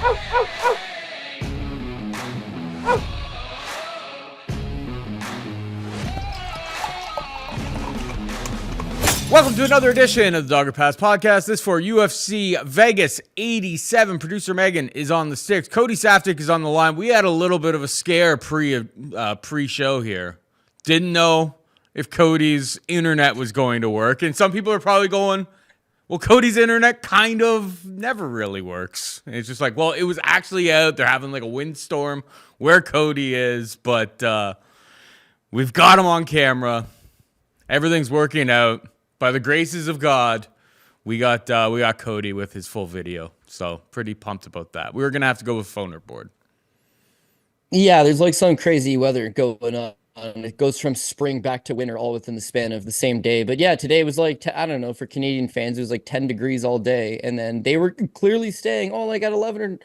Welcome to another edition of the Dogger Pass Podcast. This for UFC Vegas 87. Producer Megan is on the sticks. Cody Saftik is on the line. We had a little bit of a scare pre-show here. Didn't know if Cody's internet was going to work. And some people are probably going, well, Cody's internet kind of never really works. And it's just like, well, it was actually out. They're having like a windstorm where Cody is. But we've got him on camera. Everything's working out. By the graces of God, we got Cody with his full video. So pretty pumped about that. We were going to have to go with phoner board. Yeah, there's like some crazy weather going on. It goes from spring back to winter all within the span of the same day. But yeah, today was like, I don't know, for Canadian fans, it was like 10 degrees all day. And then they were clearly staying, like at 11,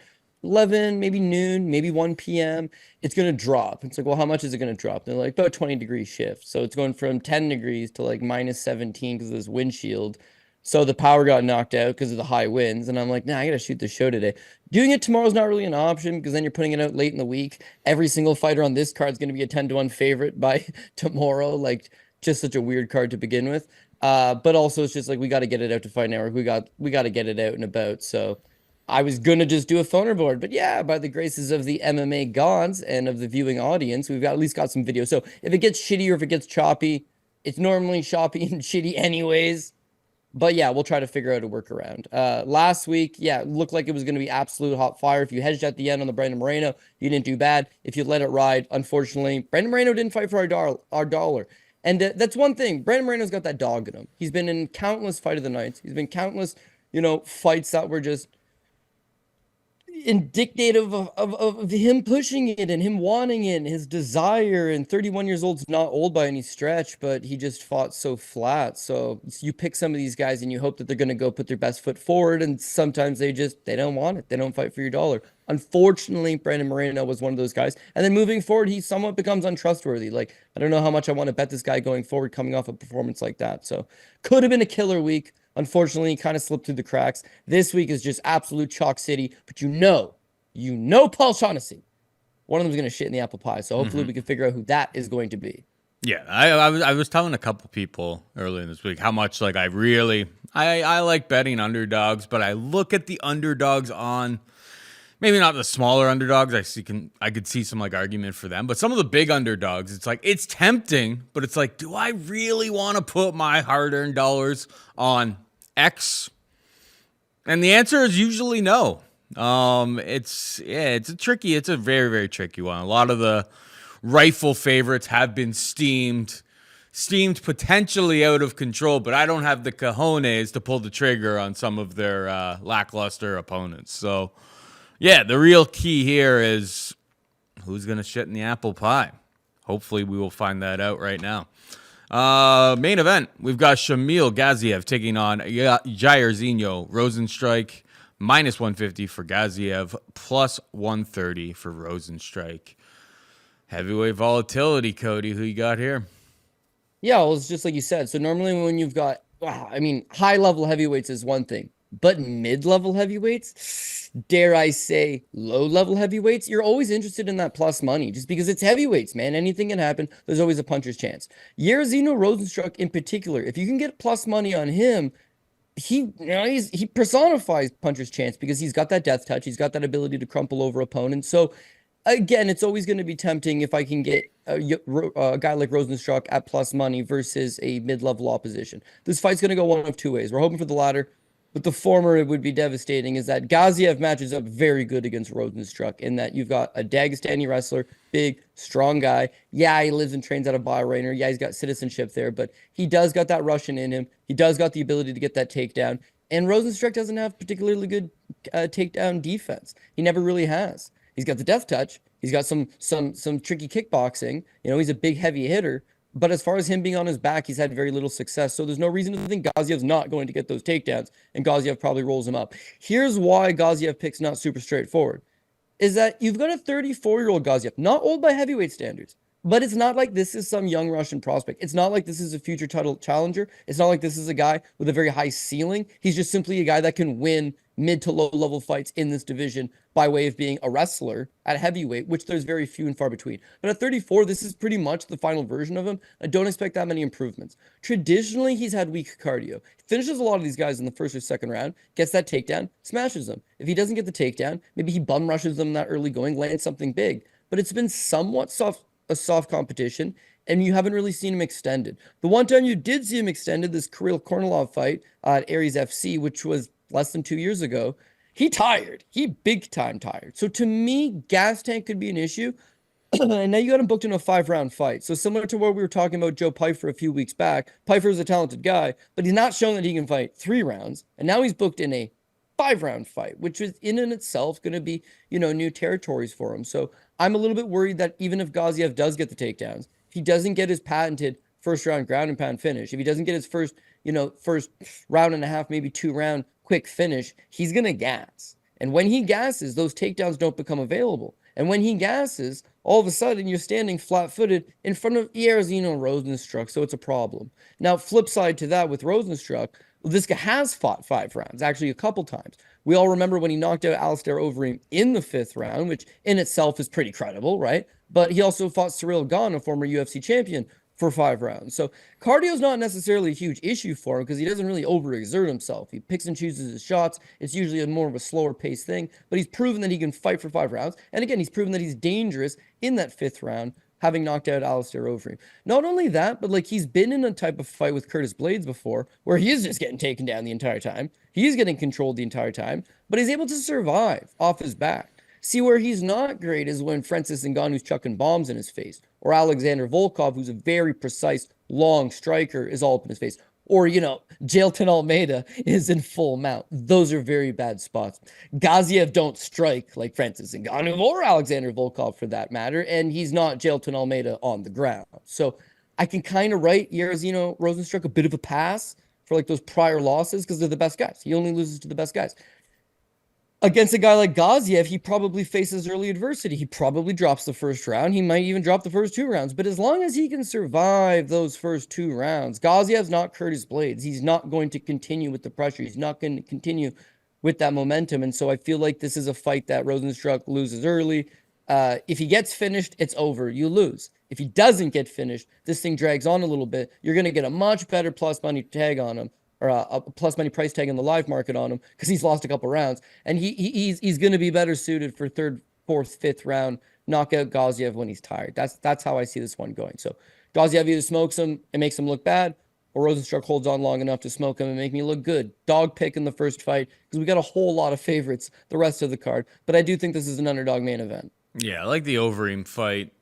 maybe noon, maybe 1 p.m. It's going to drop. It's like, well, how much is it going to drop? They're like, about 20-degree shift. So it's going from 10 degrees to like minus 17 because of this windshield. So the power got knocked out because of the high winds. And I'm like, nah, I got to shoot the show today. Doing it tomorrow is not really an option because then you're putting it out late in the week. Every single fighter on this card is going to be a 10-1 favorite by tomorrow. Like, just such a weird card to begin with. But also it's just like, we got to get it out to Fight Network. We got to get it out and about. So I was going to just do a phoner board, but yeah, by the graces of the MMA gods and of the viewing audience, we've at least got some video. So if it gets shitty or if it gets choppy, it's normally choppy and shitty anyways. But yeah, we'll try to figure out a workaround. Last week, yeah, it looked like it was going to be absolute hot fire. If you hedged at the end on the Brandon Moreno, you didn't do bad. If you let it ride, unfortunately, Brandon Moreno didn't fight for our dollar. And that's one thing. Brandon Moreno's got that dog in him. He's been in countless fight of the nights. He's been countless, fights that were just indicative of him pushing it and him wanting it and his desire. And 31 years old's not old by any stretch, but he just fought so flat. So you pick some of these guys and you hope that they're going to go put their best foot forward, and sometimes they don't want it. They don't fight for your dollar. Unfortunately, Brandon Moreno was one of those guys. And then moving forward, he somewhat becomes untrustworthy. Like, I don't know how much I want to bet this guy going forward coming off a performance like that. So could have been a killer week. Unfortunately, he kind of slipped through the cracks. This week is just absolute chalk city. But you know Paul Shaughnessy. One of them is going to shit in the apple pie. So hopefully we can figure out who that is going to be. Yeah, I was telling a couple people earlier in this week how much like I like betting underdogs, but I look at the underdogs on maybe not the smaller underdogs. I could see some like argument for them, but some of the big underdogs, it's like it's tempting, but it's like, do I really want to put my hard-earned dollars on X? And the answer is usually no. It's a very, very tricky one. A lot of the rifle favorites have been steamed potentially out of control, but I don't have the cojones to pull the trigger on some of their lackluster opponents. So yeah, the real key here is who's going to shit in the apple pie. Hopefully we will find that out right now. Main event, we've got Shamil Gaziev taking on Jairzinho. Rozenstruik, minus 150 for Gaziev, plus 130 for Rozenstruik. Heavyweight volatility, Cody. Who you got here? Yeah, well, it's just like you said. So normally when you've got, high-level heavyweights is one thing. But mid-level heavyweights, dare I say low-level heavyweights, you're always interested in that plus money just because it's heavyweights, man. Anything can happen. There's always a puncher's chance. Jairzinho Rozenstruik in particular, if you can get plus money on him, he personifies puncher's chance because he's got that death touch. He's got that ability to crumple over opponents. So again, it's always going to be tempting if I can get a guy like Rozenstruik at plus money versus a mid-level opposition. This fight's going to go one of two ways. We're hoping for the latter. But the former, it would be devastating, is that Gaziev matches up very good against Rozenstruik in that you've got a Dagestani wrestler, big, strong guy. Yeah, he lives and trains out of Bahrain. Yeah, he's got citizenship there, but he does got that Russian in him. He does got the ability to get that takedown. And Rozenstruik doesn't have particularly good takedown defense. He never really has. He's got the death touch. He's got some tricky kickboxing. He's a big, heavy hitter. But as far as him being on his back, he's had very little success. So there's no reason to think Gaziev's not going to get those takedowns, and Gaziev probably rolls him up. Here's why Gaziev pick's not super straightforward, is that you've got a 34-year-old Gaziev, not old by heavyweight standards, but it's not like this is some young Russian prospect. It's not like this is a future title challenger. It's not like this is a guy with a very high ceiling. He's just simply a guy that can win mid to low level fights in this division by way of being a wrestler at heavyweight, which there's very few and far between. But at 34, this is pretty much the final version of him. I don't expect that many improvements. Traditionally, he's had weak cardio. He finishes a lot of these guys in the first or second round, gets that takedown, smashes them. If he doesn't get the takedown, maybe he bum rushes them that early going, lands something big. But it's been somewhat a soft competition, and you haven't really seen him extended. The one time you did see him extended, this Kirill Kornilov fight at Aries FC, which was less than 2 years ago, he tired. He big time tired. So to me, gas tank could be an issue. And now you got him booked in a 5-round fight. So similar to what we were talking about Joe Pyfer a few weeks back, Pyfer is a talented guy, but he's not shown that he can fight 3 rounds. And now he's booked in a 5-round fight, which is in and itself going to be, new territories for him. So I'm a little bit worried that even if Gaziev does get the takedowns, if he doesn't get his patented first round ground and pound finish, if he doesn't get his first round and a half, maybe 2-round quick finish, he's going to gas. And when he gasses, those takedowns don't become available. And when he gasses, all of a sudden you're standing flat-footed in front of Jairzinho Rozenstruik, so it's a problem. Now, flip side to that with Rozenstruik, this guy has fought 5 rounds, actually a couple times. We all remember when he knocked out Alistair Overeem in the 5th round, which in itself is pretty credible, right? But he also fought Cyril Gane, a former UFC champion, for 5 rounds. So cardio is not necessarily a huge issue for him because he doesn't really overexert himself. He picks and chooses his shots. It's usually more of a slower paced thing, but he's proven that he can fight for 5 rounds. And again, he's proven that he's dangerous in that 5th round, having knocked out Alistair Overeem. Not only that, but he's been in a type of fight with Curtis Blades before where he is just getting taken down the entire time. He's getting controlled the entire time, but he's able to survive off his back. See, where he's not great is when Francis Ngannou's chucking bombs in his face, or Alexander Volkov, who's a very precise, long striker, is all up in his face. Or, Jailton Almeida is in full mount. Those are very bad spots. Gaziev don't strike like Francis Ngannou or Alexander Volkov for that matter, and he's not Jailton Almeida on the ground. So I can kind of write Jairzinho Rozenstruik a bit of a pass for those prior losses because they're the best guys. He only loses to the best guys. Against a guy like Gaziev, he probably faces early adversity. He probably drops the first round. He might even drop the first 2 rounds. But as long as he can survive those first 2 rounds, Gaziev's not Curtis Blades. He's not going to continue with the pressure. He's not going to continue with that momentum. And so I feel like this is a fight that Rozenstruik loses early. If he gets finished, it's over. You lose. If he doesn't get finished, this thing drags on a little bit. You're going to get a much better plus money tag on him, or a plus money price tag in the live market on him because he's lost a couple rounds. And he's going to be better suited for 3rd, 4th, 5th round knockout Gaziev when he's tired. That's how I see this one going. So Gaziev either smokes him and makes him look bad, or Rozenstruik holds on long enough to smoke him and make me look good. Dog pick in the first fight because we got a whole lot of favorites the rest of the card. But I do think this is an underdog main event. Yeah, I like the Overeem fight.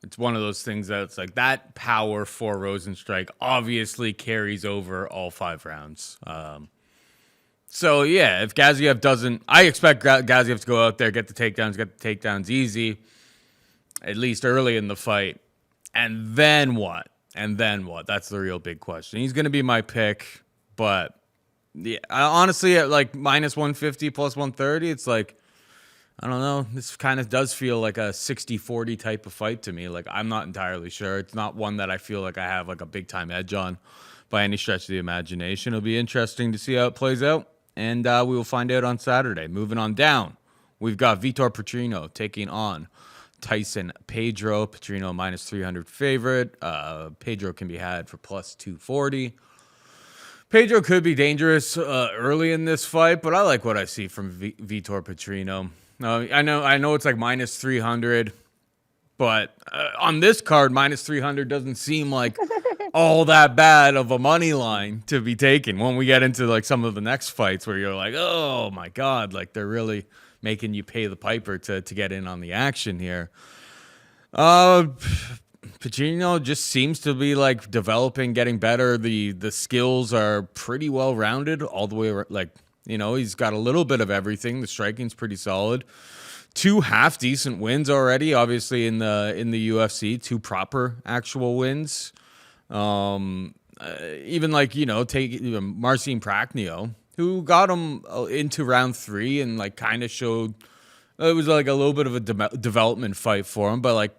It's one of those things that's that power for Rozenstruik obviously carries over all 5 rounds. So, yeah, if Gaziev doesn't... I expect Gaziev to go out there, get the takedowns easy, at least early in the fight. And then what? That's the real big question. He's going to be my pick, but yeah, honestly, at minus 150, plus 130, it's I don't know. This kind of does feel like a 60-40 type of fight to me. I'm not entirely sure. It's not one that I feel like I have a big-time edge on by any stretch of the imagination. It'll be interesting to see how it plays out, and we will find out on Saturday. Moving on down, we've got Vitor Petrino taking on Tyson Pedro. Petrino minus 300 favorite. Pedro can be had for plus 240. Pedro could be dangerous early in this fight, but I like what I see from Vitor Petrino. I know it's minus 300, but on this card, minus 300 doesn't seem like all that bad of a money line to be taken. When we get into some of the next fights where you're oh my God, they're really making you pay the piper to get in on the action here. Petrino just seems to be developing, getting better. The skills are pretty well rounded all the way around. He's got a little bit of everything. The striking's pretty solid. 2 half decent wins already, obviously in the UFC. 2 proper actual wins. Even take Marcin Prachnio, who got him into round 3 and kind of showed it was a little bit of a development fight for him. But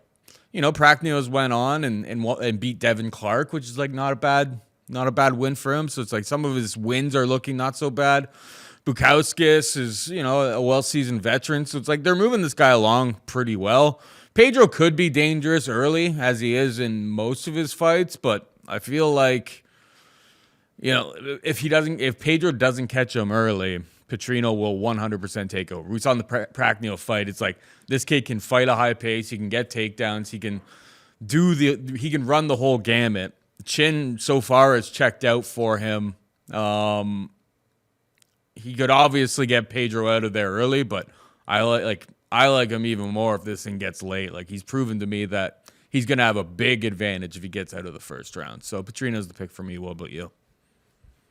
Prachnio's went on and beat Devin Clark, which is not a bad Not a bad win for him. So it's like some of his wins are looking not so bad. Bukowskis is, a well-seasoned veteran. So it's like they're moving this guy along pretty well. Pedro could be dangerous early, as he is in most of his fights. But I feel like, if Pedro doesn't catch him early, Petrino will 100% take over. We saw in the Pacquiao fight, it's like this kid can fight a high pace. He can get takedowns. He can run the whole gamut. Chin so far has checked out for him. He could obviously get Pedro out of there early, but I like him even more if this thing gets late. Like, he's proven to me that he's going to have a big advantage if he gets out of the first round. So Petrino's the pick for me. What about you?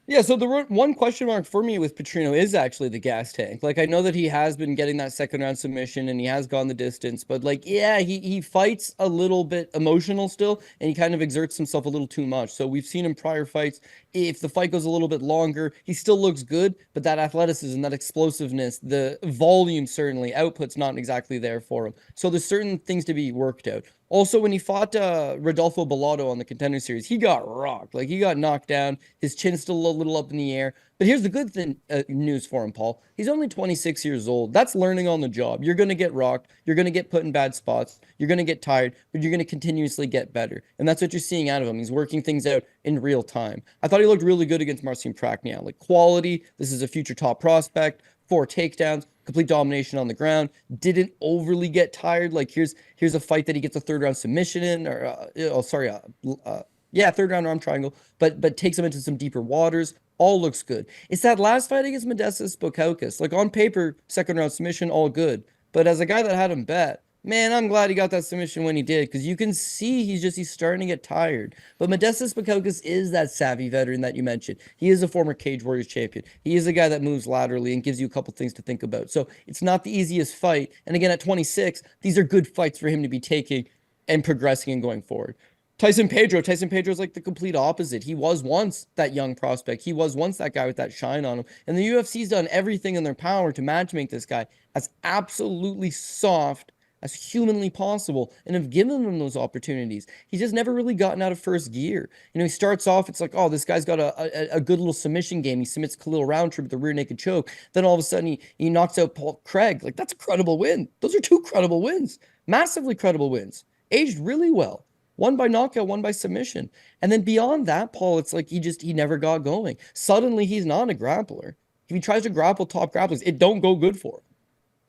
Yeah, so the one question mark for me with Petrino is actually the gas tank. Like, I know that he has been getting that second round submission and he has gone the distance, but he fights a little bit emotional still, and he kind of exerts himself a little too much. So we've seen in prior fights, if the fight goes a little bit longer, he still looks good, but that athleticism, that explosiveness, the volume, certainly, output's not exactly there for him. So there's certain things to be worked out. Also, when he fought Rodolfo Bellato on the Contender Series, he got rocked. Like, he got knocked down. His chin's still a little up in the air. But here's the good news for him, Paul. He's only 26 years old. That's learning on the job. You're going to get rocked. You're going to get put in bad spots. You're going to get tired, but you're going to continuously get better. And that's what you're seeing out of him. He's working things out in real time. I thought he looked really good against Marcin Prachnio. Like, quality. This is a future top prospect. 4 takedowns. Complete domination on the ground, didn't overly get tired. Like, here's a fight that he gets a third round submission in, or third round arm triangle, but takes him into some deeper waters. All looks good. It's that last fight against Modestas Bukauskas. Like, on paper, second round submission, all good. But as a guy that had him bet, man, I'm glad he got that submission when he did, because you can see he's starting to get tired. But Modestas Bukauskas is that savvy veteran that you mentioned. He is a former Cage Warriors champion. He is a guy that moves laterally and gives you a couple things to think about. So it's not the easiest fight. And again, at 26, these are good fights for him to be taking and progressing and going forward. Tyson Pedro is like the complete opposite. He was once that young prospect. He was once that guy with that shine on him. And the UFC's done everything in their power to matchmake this guy as absolutely soft as humanly possible and have given him those opportunities. He's just never really gotten out of first gear. He starts off, it's like, oh, this guy's got a good little submission game. He submits Khalil Roundtree with a rear naked choke. Then all of a sudden he knocks out Paul Craig. Like, that's a credible win. Those are 2 credible wins. Massively credible wins. Aged really well. One by knockout, one by submission. And then beyond that, Paul, it's like he never got going. Suddenly he's not a grappler. If he tries to grapple top grapplers, it don't go good for him.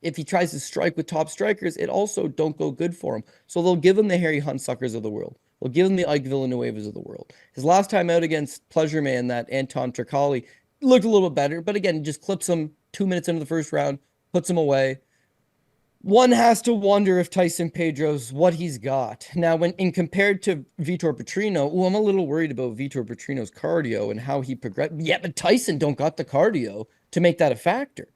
If he tries to strike with top strikers, it also don't go good for him. So they'll give him the Harry Huntsuckers of the world. They'll give him the Ike Villanuevas of the world. His last time out against Pleasure Man, that Anton Tricali, looked a little bit better. But again, just clips him 2 minutes into the first round, puts him away. One has to wonder if Tyson Pedro's what he's got. Now, when compared to Vitor Petrino, I'm a little worried about Vitor Petrino's cardio and how he progressed. Yeah, but Tyson don't got the cardio to make that a factor.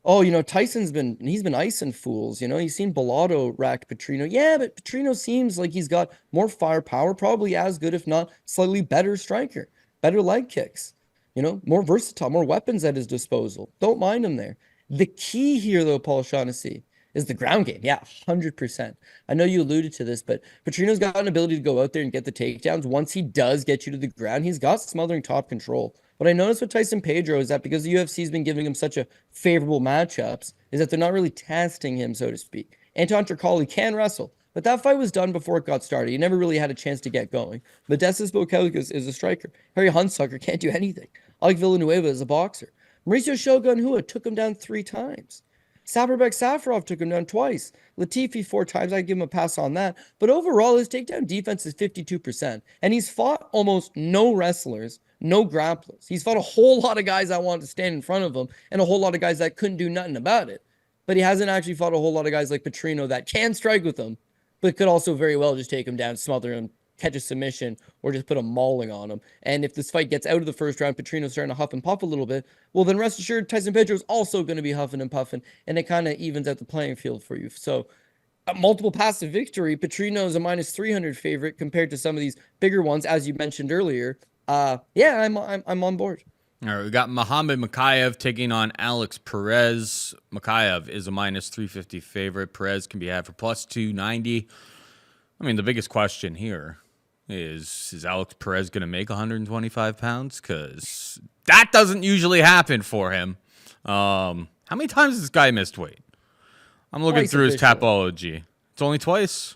Oh, Tyson's been icing fools. You've seen Bellato rack Petrino. Yeah, but Petrino seems like he's got more firepower, probably as good, if not slightly better striker, better leg kicks, more versatile, more weapons at his disposal. Don't mind him there. The key here, though, Paul Shaughnessy, is the ground game. Yeah, 100%. I know you alluded to this, but Petrino's got an ability to go out there and get the takedowns. Once he does get you to the ground, he's got smothering top control. What I noticed with Tyson Pedro is that because the UFC's been giving him such a favorable matchups, is that they're not really testing him, so to speak. Anton Tricali can wrestle, but that fight was done before it got started. He never really had a chance to get going. Modestas Bukauskas is a striker. Harry Huntsucker can't do anything. Ike Villanueva is a boxer. Mauricio Shogun Hua took him down 3 times. Saberbek Safarov took him down twice. Latifi 4 times. I'd give him a pass on that. But overall, his takedown defense is 52%. And he's fought almost no wrestlers, no grapplers. He's fought a whole lot of guys that wanted to stand in front of him and a whole lot of guys that couldn't do nothing about it. But he hasn't actually fought a whole lot of guys like Petrino that can strike with him, but could also very well just take him down, smother him, catch a submission, or just put a mauling on him. And if this fight gets out of the first round, Petrino's starting to huff and puff a little bit, well, then rest assured, Tyson Pedro's also going to be huffing and puffing, and it kind of evens out the playing field for you. So a multiple passive victory, Petrino's a minus 300 favorite compared to some of these bigger ones, as you mentioned earlier. Yeah, I'm on board. All right, we got Muhammad Mokaev taking on Alex Perez. Mokaev is a minus 350 favorite. Perez can be had for plus 290. I mean, the biggest question here Is Alex Perez going to make 125 pounds? Because that doesn't usually happen for him. How many times has this guy missed weight? I'm looking through his Tapology. It's only twice?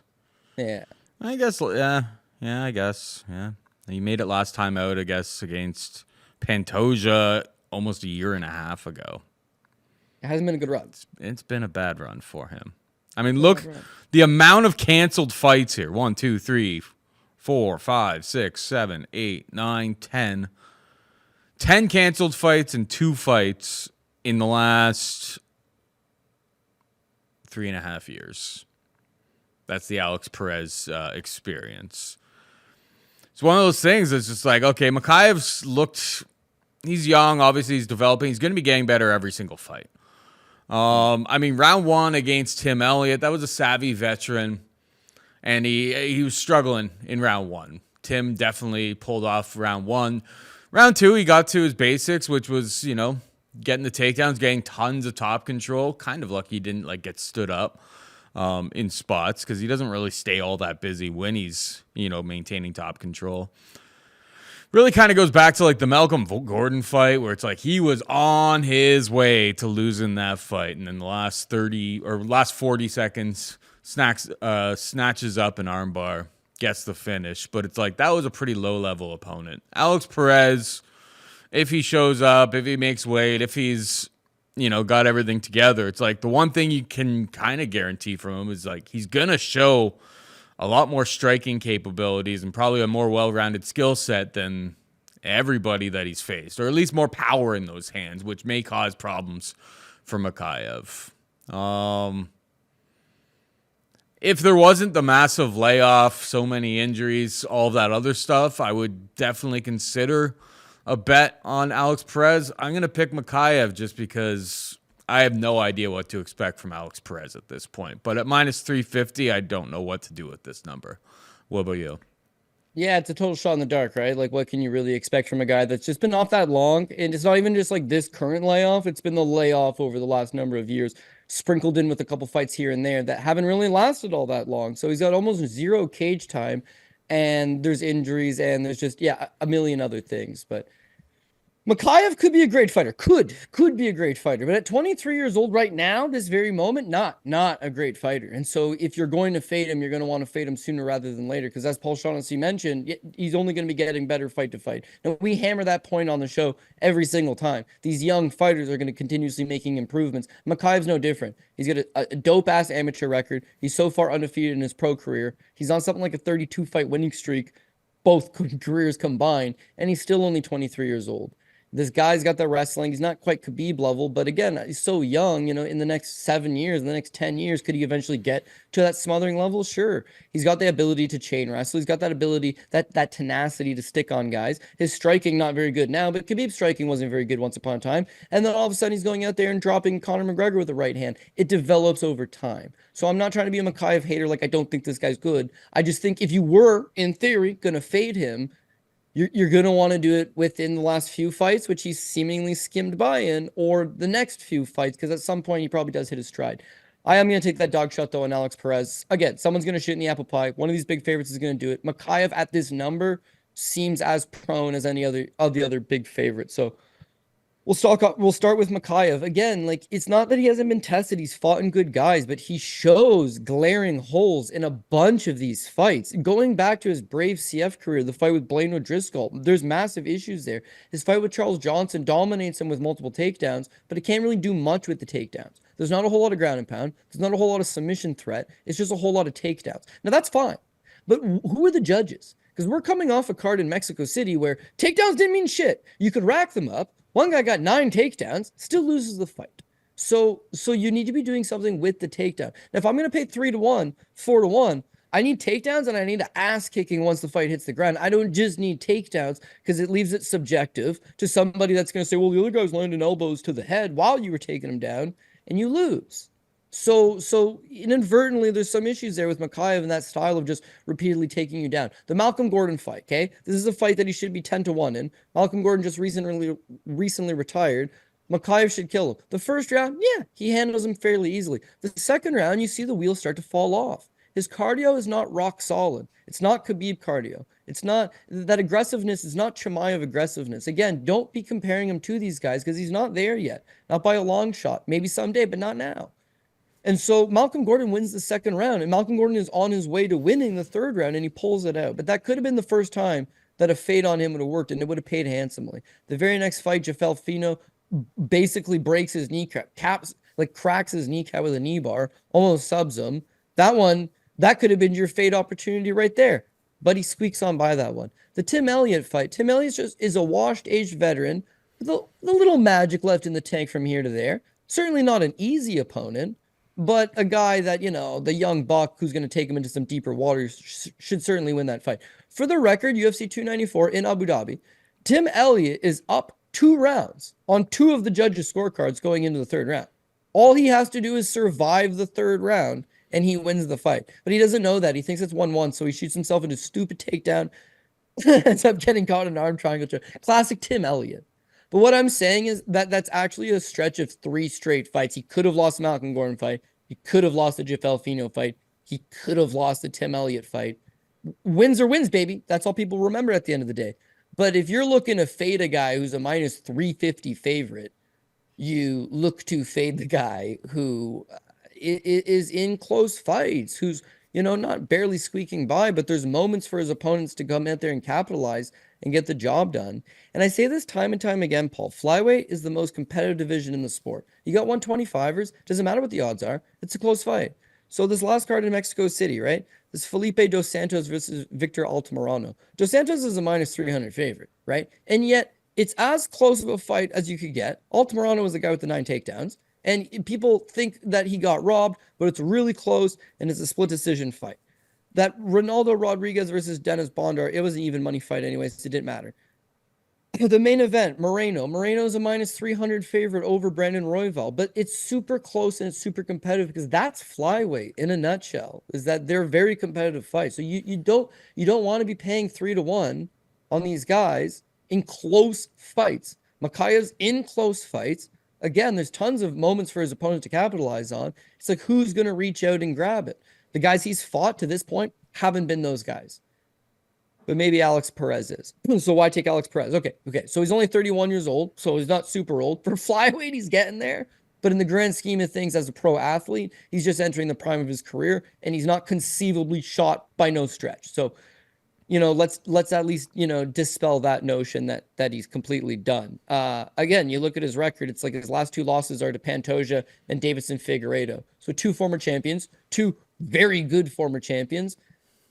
Yeah. I guess, yeah. Yeah, I guess, yeah. He made it last time out, I guess, against Pantoja almost a year and a half ago. It hasn't been a good run. It's been a bad run for him. I mean, look, the amount of canceled fights here. 1, 2, 3, 4, 5, 6, 7, 8, 9, 10. 10 canceled fights and 2 fights in the last 3.5 years. That's the Alex Perez experience. It's one of those things that's just like, okay, Mokaev's looked, he's young, obviously he's developing. He's going to be getting better every single fight. I mean, round 1 against Tim Elliott, that was a savvy veteran, and he was struggling in round 1. Tim definitely pulled off round 1. Round 2, he got to his basics, which was, you know, getting the takedowns, getting tons of top control. Kind of lucky he didn't like get stood up in spots because he doesn't really stay all that busy when he's, you know, maintaining top control. Really kind of goes back to like the Malcolm Gordon fight where it's like he was on his way to losing that fight. And then the last 40 seconds snatches up an armbar, gets the finish. But it's like that was a pretty low level opponent. Alex Perez, if he shows up, if he makes weight, if he's, you know, got everything together, it's like the one thing you can kind of guarantee from him is like he's going to show a lot more striking capabilities and probably a more well-rounded skill set than everybody that he's faced, or at least more power in those hands, which may cause problems for Mokaev. If there wasn't the massive layoff, so many injuries, all that other stuff, I would definitely consider a bet on Alex Perez. I'm going to pick Mokaev just because I have no idea what to expect from Alex Perez at this point. But at minus 350, I don't know what to do with this number. What about you? Yeah, it's a total shot in the dark, right? Like, what can you really expect from a guy that's just been off that long? And it's not even just like this current layoff. It's been the layoff over the last number of years, sprinkled in with a couple fights here and there that haven't really lasted all that long. So he's got almost 0 cage time, and there's injuries, and there's just, yeah, a million other things. But Mokaev could be a great fighter. Could be a great fighter. But at 23 years old right now, this very moment, not a great fighter. And so if you're going to fade him, you're going to want to fade him sooner rather than later. Because as Paul Shaughnessy mentioned, he's only going to be getting better fight to fight. And we hammer that point on the show every single time. These young fighters are going to continuously making improvements. Mokaev's no different. He's got a dope-ass amateur record. He's so far undefeated in his pro career. He's on something like a 32-fight winning streak, both careers combined. And he's still only 23 years old. This guy's got the wrestling. He's not quite Khabib level, but again, he's so young, you know, in the next 7 years, in the next 10 years, could he eventually get to that smothering level? Sure. He's got the ability to chain wrestle. He's got that ability, that tenacity to stick on guys. His striking, not very good now, but Khabib's striking wasn't very good once upon a time. And then all of a sudden he's going out there and dropping Conor McGregor with the right hand. It develops over time. So I'm not trying to be a Mokaev hater. Like, I don't think this guy's good. I just think if you were, in theory, going to fade him, you're going to want to do it within the last few fights, which he's seemingly skimmed by in, or the next few fights, because at some point he probably does hit his stride. I am going to take that dog shot, though, on Alex Perez. Again, someone's going to shit in the apple pie. One of these big favorites is going to do it. Mokaev at this number seems as prone as any other of the other big favorites. So we'll start with Mokaev. Again, like, it's not that he hasn't been tested. He's fought in good guys, but he shows glaring holes in a bunch of these fights. Going back to his Brave CF career, the fight with Blaine O'Driscoll, there's massive issues there. His fight with Charles Johnson dominates him with multiple takedowns, but it can't really do much with the takedowns. There's not a whole lot of ground and pound. There's not a whole lot of submission threat. It's just a whole lot of takedowns. Now, that's fine. But who are the judges? Because we're coming off a card in Mexico City where takedowns didn't mean shit. You could rack them up. One guy got 9 takedowns, still loses the fight. So you need to be doing something with the takedown. Now, if I'm going to pay 3-1, 4-1, I need takedowns and I need ass kicking once the fight hits the ground. I don't just need takedowns because it leaves it subjective to somebody that's going to say, well, the other guy's landing elbows to the head while you were taking him down, and you lose. So inadvertently, there's some issues there with Mokaev and that style of just repeatedly taking you down. The Malcolm Gordon fight, okay? This is a fight that he should be 10-1 in. Malcolm Gordon just recently retired. Mokaev should kill him. The first round, yeah, he handles him fairly easily. The second round, you see the wheels start to fall off. His cardio is not rock solid. It's not Khabib cardio. It's not that aggressiveness is not Chimaev aggressiveness. Again, don't be comparing him to these guys because he's not there yet. Not by a long shot. Maybe someday, but not now. And so Malcolm Gordon wins the second round, and Malcolm Gordon is on his way to winning the third round, and he pulls it out. But that could have been the first time that a fade on him would have worked, and it would have paid handsomely. The very next fight, Jafel Fino basically breaks his kneecap, cracks his kneecap with a knee bar, almost subs him. That one, that could have been your fade opportunity right there. But he squeaks on by that one. The Tim Elliott fight. Tim Elliott just is a washed-aged veteran with a little magic left in the tank from here to there. Certainly not an easy opponent, but a guy that, the young buck who's going to take him into some deeper waters should certainly win that fight. For the record, UFC 294 in Abu Dhabi, Tim Elliott is up 2 rounds on 2 of the judges' scorecards going into the third round. All he has to do is survive the third round, and he wins the fight. But he doesn't know that. He thinks it's 1-1, so he shoots himself into a stupid takedown, ends up getting caught in an arm triangle. Classic Tim Elliott. But what I'm saying is that that's actually a stretch of 3 straight fights. He could have lost the Malcolm Gordon fight. He could have lost the Jafel Fino fight. He could have lost the Tim Elliott fight. Wins are wins, baby. That's all people remember at the end of the day. But if you're looking to fade a guy who's a minus 350 favorite, you look to fade the guy who is in close fights, who's, not barely squeaking by, but there's moments for his opponents to come out there and capitalize and get the job done. And I say this time and time again, Paul, flyweight is the most competitive division in the sport. You got 125ers, doesn't matter what the odds are, it's a close fight. So this last card in Mexico City, right? This Felipe Dos Santos versus Victor Altamirano. Dos Santos is a minus 300 favorite, right? And yet it's as close of a fight as you could get. Altamirano was the guy with the 9 takedowns. And people think that he got robbed, but it's really close, and it's a split decision fight. That Ronaldo Rodriguez versus Dennis Bondar, it was an even money fight anyways, so it didn't matter. The main event, Moreno's a minus 300 favorite over Brandon Royval, but it's super close and it's super competitive because that's flyweight in a nutshell, is that they're very competitive fights. So you don't want to be paying 3-1 on these guys in close fights. Mokaev's in close fights. Again, there's tons of moments for his opponent to capitalize on. It's like, who's going to reach out and grab it? The guys he's fought to this point haven't been those guys. But maybe Alex Perez is. So why take Alex Perez? Okay. So he's only 31 years old, so he's not super old. For flyweight, he's getting there. But in the grand scheme of things, as a pro athlete, he's just entering the prime of his career, and he's not conceivably shot by no stretch. So, let's at least, dispel that notion that he's completely done. Again, you look at his record, it's like his last 2 losses are to Pantoja and Davidson Figueiredo. So 2 former champions, 2 very good former champions.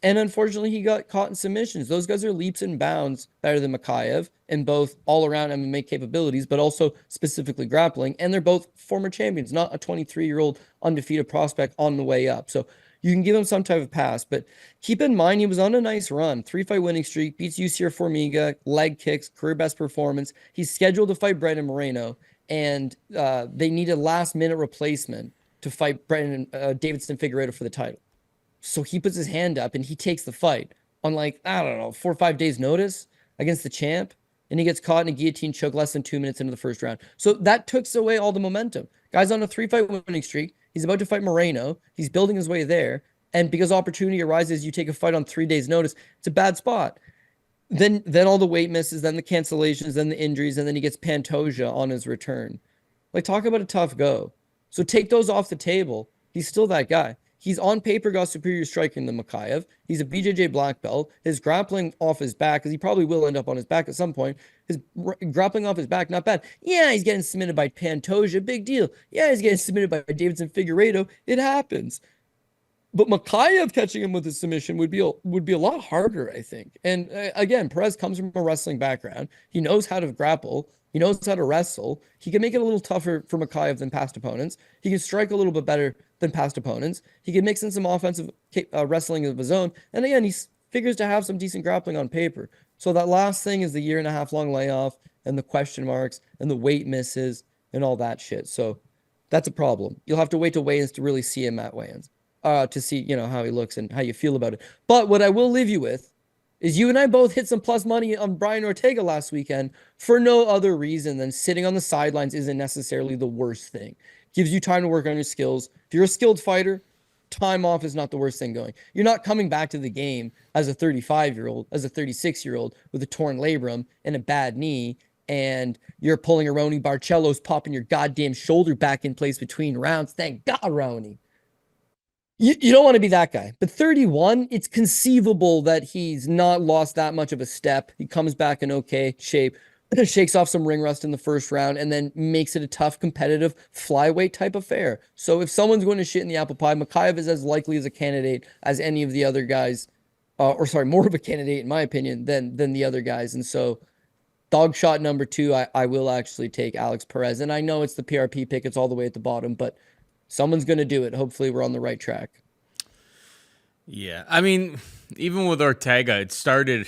And unfortunately, he got caught in submissions. Those guys are leaps and bounds better than Mokaev in both all-around MMA capabilities, but also specifically grappling. And they're both former champions, not a 23-year-old undefeated prospect on the way up. So you can give him some type of pass, but keep in mind he was on a nice run. 3-fight winning streak, beats Yusir Formiga, leg kicks, career best performance. He's scheduled to fight Brandon Moreno, and they need a last-minute replacement to fight Davidson Figueiredo for the title. So he puts his hand up and he takes the fight on 4 or 5 days notice against the champ, and he gets caught in a guillotine choke less than 2 minutes into the first round. So that took away all the momentum. Guy's on a 3-fight winning streak. He's about to fight Moreno. He's building his way there. And because opportunity arises, you take a fight on 3 days notice. It's a bad spot. Then all the weight misses, then the cancellations, then the injuries, and then he gets Pantoja on his return. Talk about a tough go. So take those off the table. He's still that guy. He's on paper got superior striking than Mokaev. He's a BJJ black belt. His grappling off his back, because he probably will end up on his back at some point. His grappling off his back, not bad. Yeah, he's getting submitted by Pantoja. Big deal. Yeah, he's getting submitted by Davidson Figueiredo. It happens. But Mokaev catching him with a submission would be a lot harder, I think. And again, Perez comes from a wrestling background. He knows how to grapple. He knows how to wrestle. He can make it a little tougher for Mokaev than past opponents. He can strike a little bit better than past opponents. He can mix in some offensive wrestling of his own. And again, he figures to have some decent grappling on paper. So that last thing is the 1.5 year long layoff and the question marks and the weight misses and all that shit. So that's a problem. You'll have to wait to weigh-ins to really see him at weigh-ins, to see, how he looks and how you feel about it. But what I will leave you with is you and I both hit some plus money on Brian Ortega last weekend for no other reason than sitting on the sidelines isn't necessarily the worst thing. Gives you time to work on your skills. If you're a skilled fighter, time off is not the worst thing going. You're not coming back to the game as a 35-year-old, as a 36-year-old with a torn labrum and a bad knee, and you're pulling a Rony Barcelo's popping your goddamn shoulder back in place between rounds. Thank God, Rony. You don't want to be that guy. But 31, it's conceivable that he's not lost that much of a step. He comes back in okay shape, shakes off some ring rust in the first round, and then makes it a tough, competitive flyweight type affair. So if someone's going to shit in the apple pie, Mokaev is as likely as a candidate as any of the other guys, more of a candidate in my opinion than the other guys. And so dog shot number 2, I will actually take Alex Perez. And I know it's the PRP pick, it's all the way at the bottom, but someone's going to do it. Hopefully we're on the right track. Yeah. I mean, even with Ortega, it started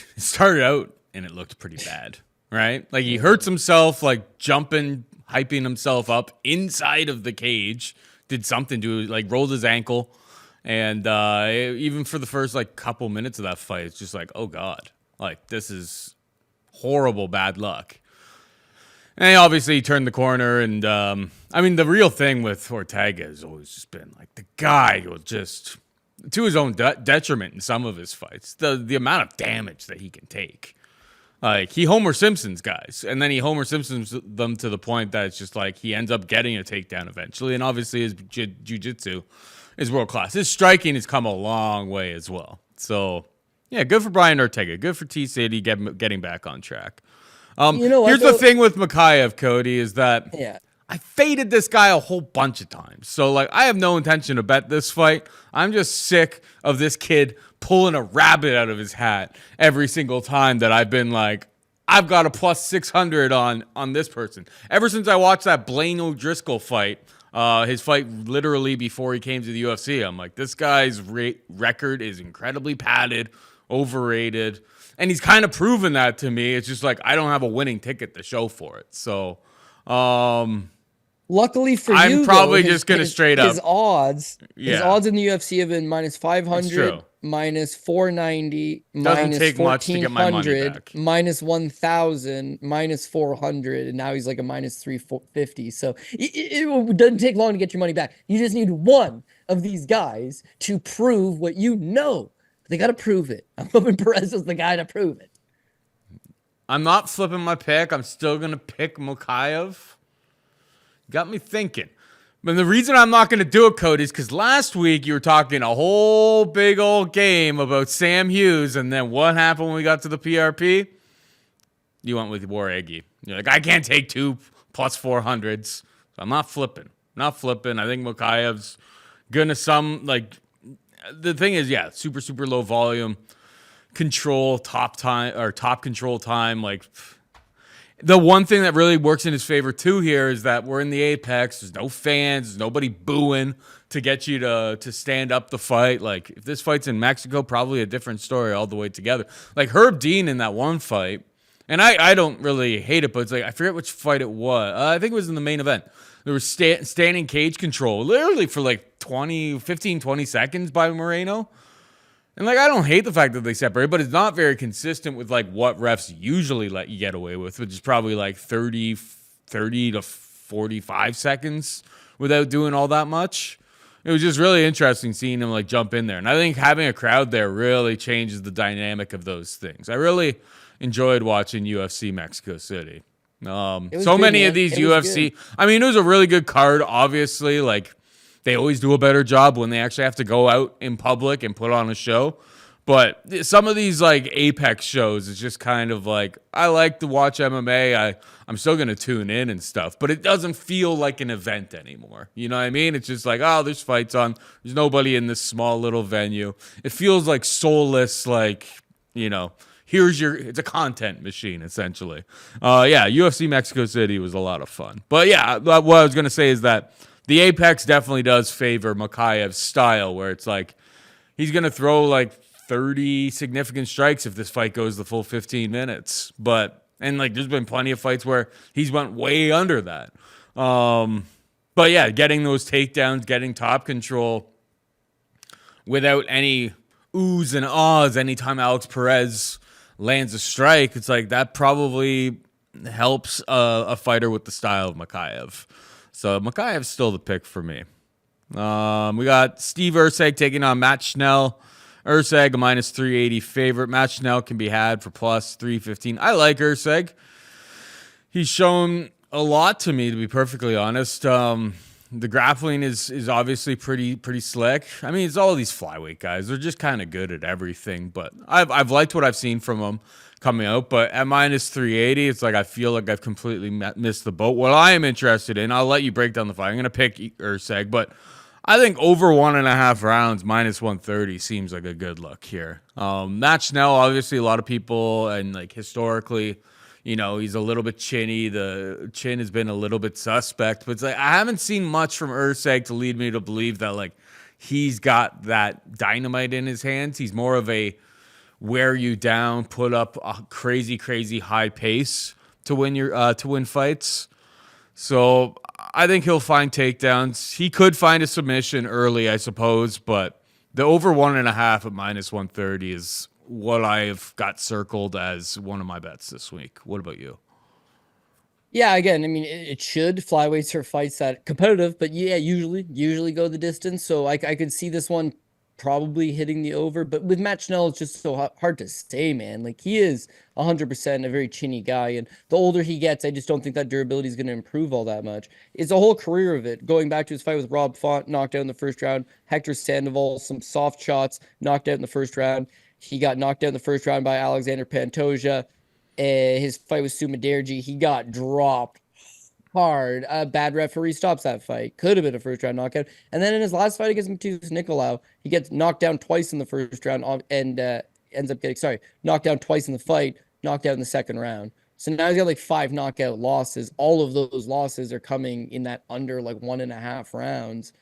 out and it looked pretty bad, right? Like he hurts himself, like jumping, hyping himself up inside of the cage, did something to like rolled his ankle. And even for the first like couple minutes of that fight, it's just like, oh God, like this is horrible bad luck. And obviously he turned the corner, and I mean the real thing with Ortega has always just been like the guy will just, to his own detriment in some of his fights, the amount of damage that he can take. Like he Homer Simpsons guys, and then he Homer Simpsons them to the point that it's just like he ends up getting a takedown eventually. And obviously his jiu-jitsu is world class. His striking has come a long way as well. So yeah, good for Brian Ortega. Good for T-City getting back on track. Here's the thing with Mokaev, Cody, is that I faded this guy a whole bunch of times. So, like, I have no intention to bet this fight. I'm just sick of this kid pulling a rabbit out of his hat every single time that I've been like, I've got a plus 600 on this person. Ever since I watched that Blaine O'Driscoll fight, his fight literally before he came to the UFC, I'm like, this guy's record is incredibly padded, overrated. And he's kind of proven that to me. It's just like I don't have a winning ticket to show for it. So, luckily for you, I'm probably just gonna straight up his odds in the UFC have been minus 500, minus 490, minus take much to get my money 1400, back. minus 1000, minus 400, and now he's like a minus 350. So it doesn't take long to get your money back. You just need one of these guys to prove what you know. They got to prove it. I'm hoping Perez is the guy to prove it. I'm not flipping my pick. I'm still going to pick Mokaev. Got me thinking. But the reason I'm not going to do it, Cody, is because last week you were talking a whole big old game about Sam Hughes, and then what happened when we got to the PRP? You went with Waregi. You're like, I can't take 2 plus 400s. So I'm not flipping. I think Mokaev's going to the thing is, super, super low volume, top control time. Like the one thing that really works in his favor too here is that we're in the Apex. There's no fans. There's nobody booing to get you to stand up the fight. Like if this fight's in Mexico, probably a different story all the way together. Like Herb Dean in that one fight, and I don't really hate it, but it's like I forget which fight it was. I think it was in the main event. There was standing cage control, literally for like 15, 20 seconds by Moreno. And like, I don't hate the fact that they separate, but it's not very consistent with like what refs usually let you get away with, which is probably like 30 to 45 seconds without doing all that much. It was just really interesting seeing him like jump in there. And I think having a crowd there really changes the dynamic of those things. I really enjoyed watching UFC Mexico City. So many of these UFC, I mean, it was a really good card, obviously. Like, they always do a better job when they actually have to go out in public and put on a show. But some of these, like, Apex shows, it's just kind of like, I like to watch MMA. I'm still going to tune in and stuff. But it doesn't feel like an event anymore. You know what I mean? It's just like, oh, there's fights on. There's nobody in this small little venue. It feels like soulless, like, you know, it's a content machine, essentially. UFC Mexico City was a lot of fun. But yeah, what I was going to say is that the Apex definitely does favor Mokaev's style, where it's like he's going to throw like 30 significant strikes if this fight goes the full 15 minutes. And like there's been plenty of fights where he's went way under that. But yeah, getting those takedowns, getting top control without any oohs and ahs anytime Alex Perez lands a strike, it's like that probably helps a fighter with the style of Mokaev. So Mokaev's still the pick for me. We got Steve Erceg taking on Matt Schnell. Erceg, a minus 380 favorite. Matt Schnell can be had for plus 315. I like Erceg. He's shown a lot to me, to be perfectly honest. The grappling is obviously pretty slick. I mean, it's all these flyweight guys. They're just kind of good at everything. But I've liked what I've seen from them coming out. But at minus 380, it's like I feel like I've completely missed the boat. What I am interested in, I'll let you break down the fight. I'm going to pick Erceg, but I think over 1.5 rounds, minus 130 seems like a good look here. Matt Schnell, obviously, a lot of people, and like historically, you know, he's a little bit chinny. The chin has been a little bit suspect, but it's like I haven't seen much from Erceg to lead me to believe that like he's got that dynamite in his hands. He's more of a wear you down, put up a crazy high pace to win fights. So I think he'll find takedowns. He could find a submission early, I suppose, but the over 1.5 at minus 130 is what I've got circled as one of my bets this week. What about you? Yeah, again, I mean, it should. Flyweights are fights that competitive, but yeah, usually go the distance. So I could see this one probably hitting the over. But with Matt Schnell, it's just so hard to say, man. Like, he is 100% a very chinny guy. And the older he gets, I just don't think that durability is going to improve all that much. It's a whole career of it. Going back to his fight with Rob Font, knocked out in the first round. Hector Sandoval, some soft shots, knocked out in the first round. He got knocked out in the first round by Alexander Pantoja. His fight with Sumaderji, he got dropped hard. A bad referee stops that fight. Could have been a first round knockout. And then in his last fight against Matheus Nicolau, he gets knocked down twice in the first round and ends up getting, knocked down twice in the fight, knocked out in the second round. So now he's got like 5 knockout losses. All of those losses are coming in that under like 1.5 rounds.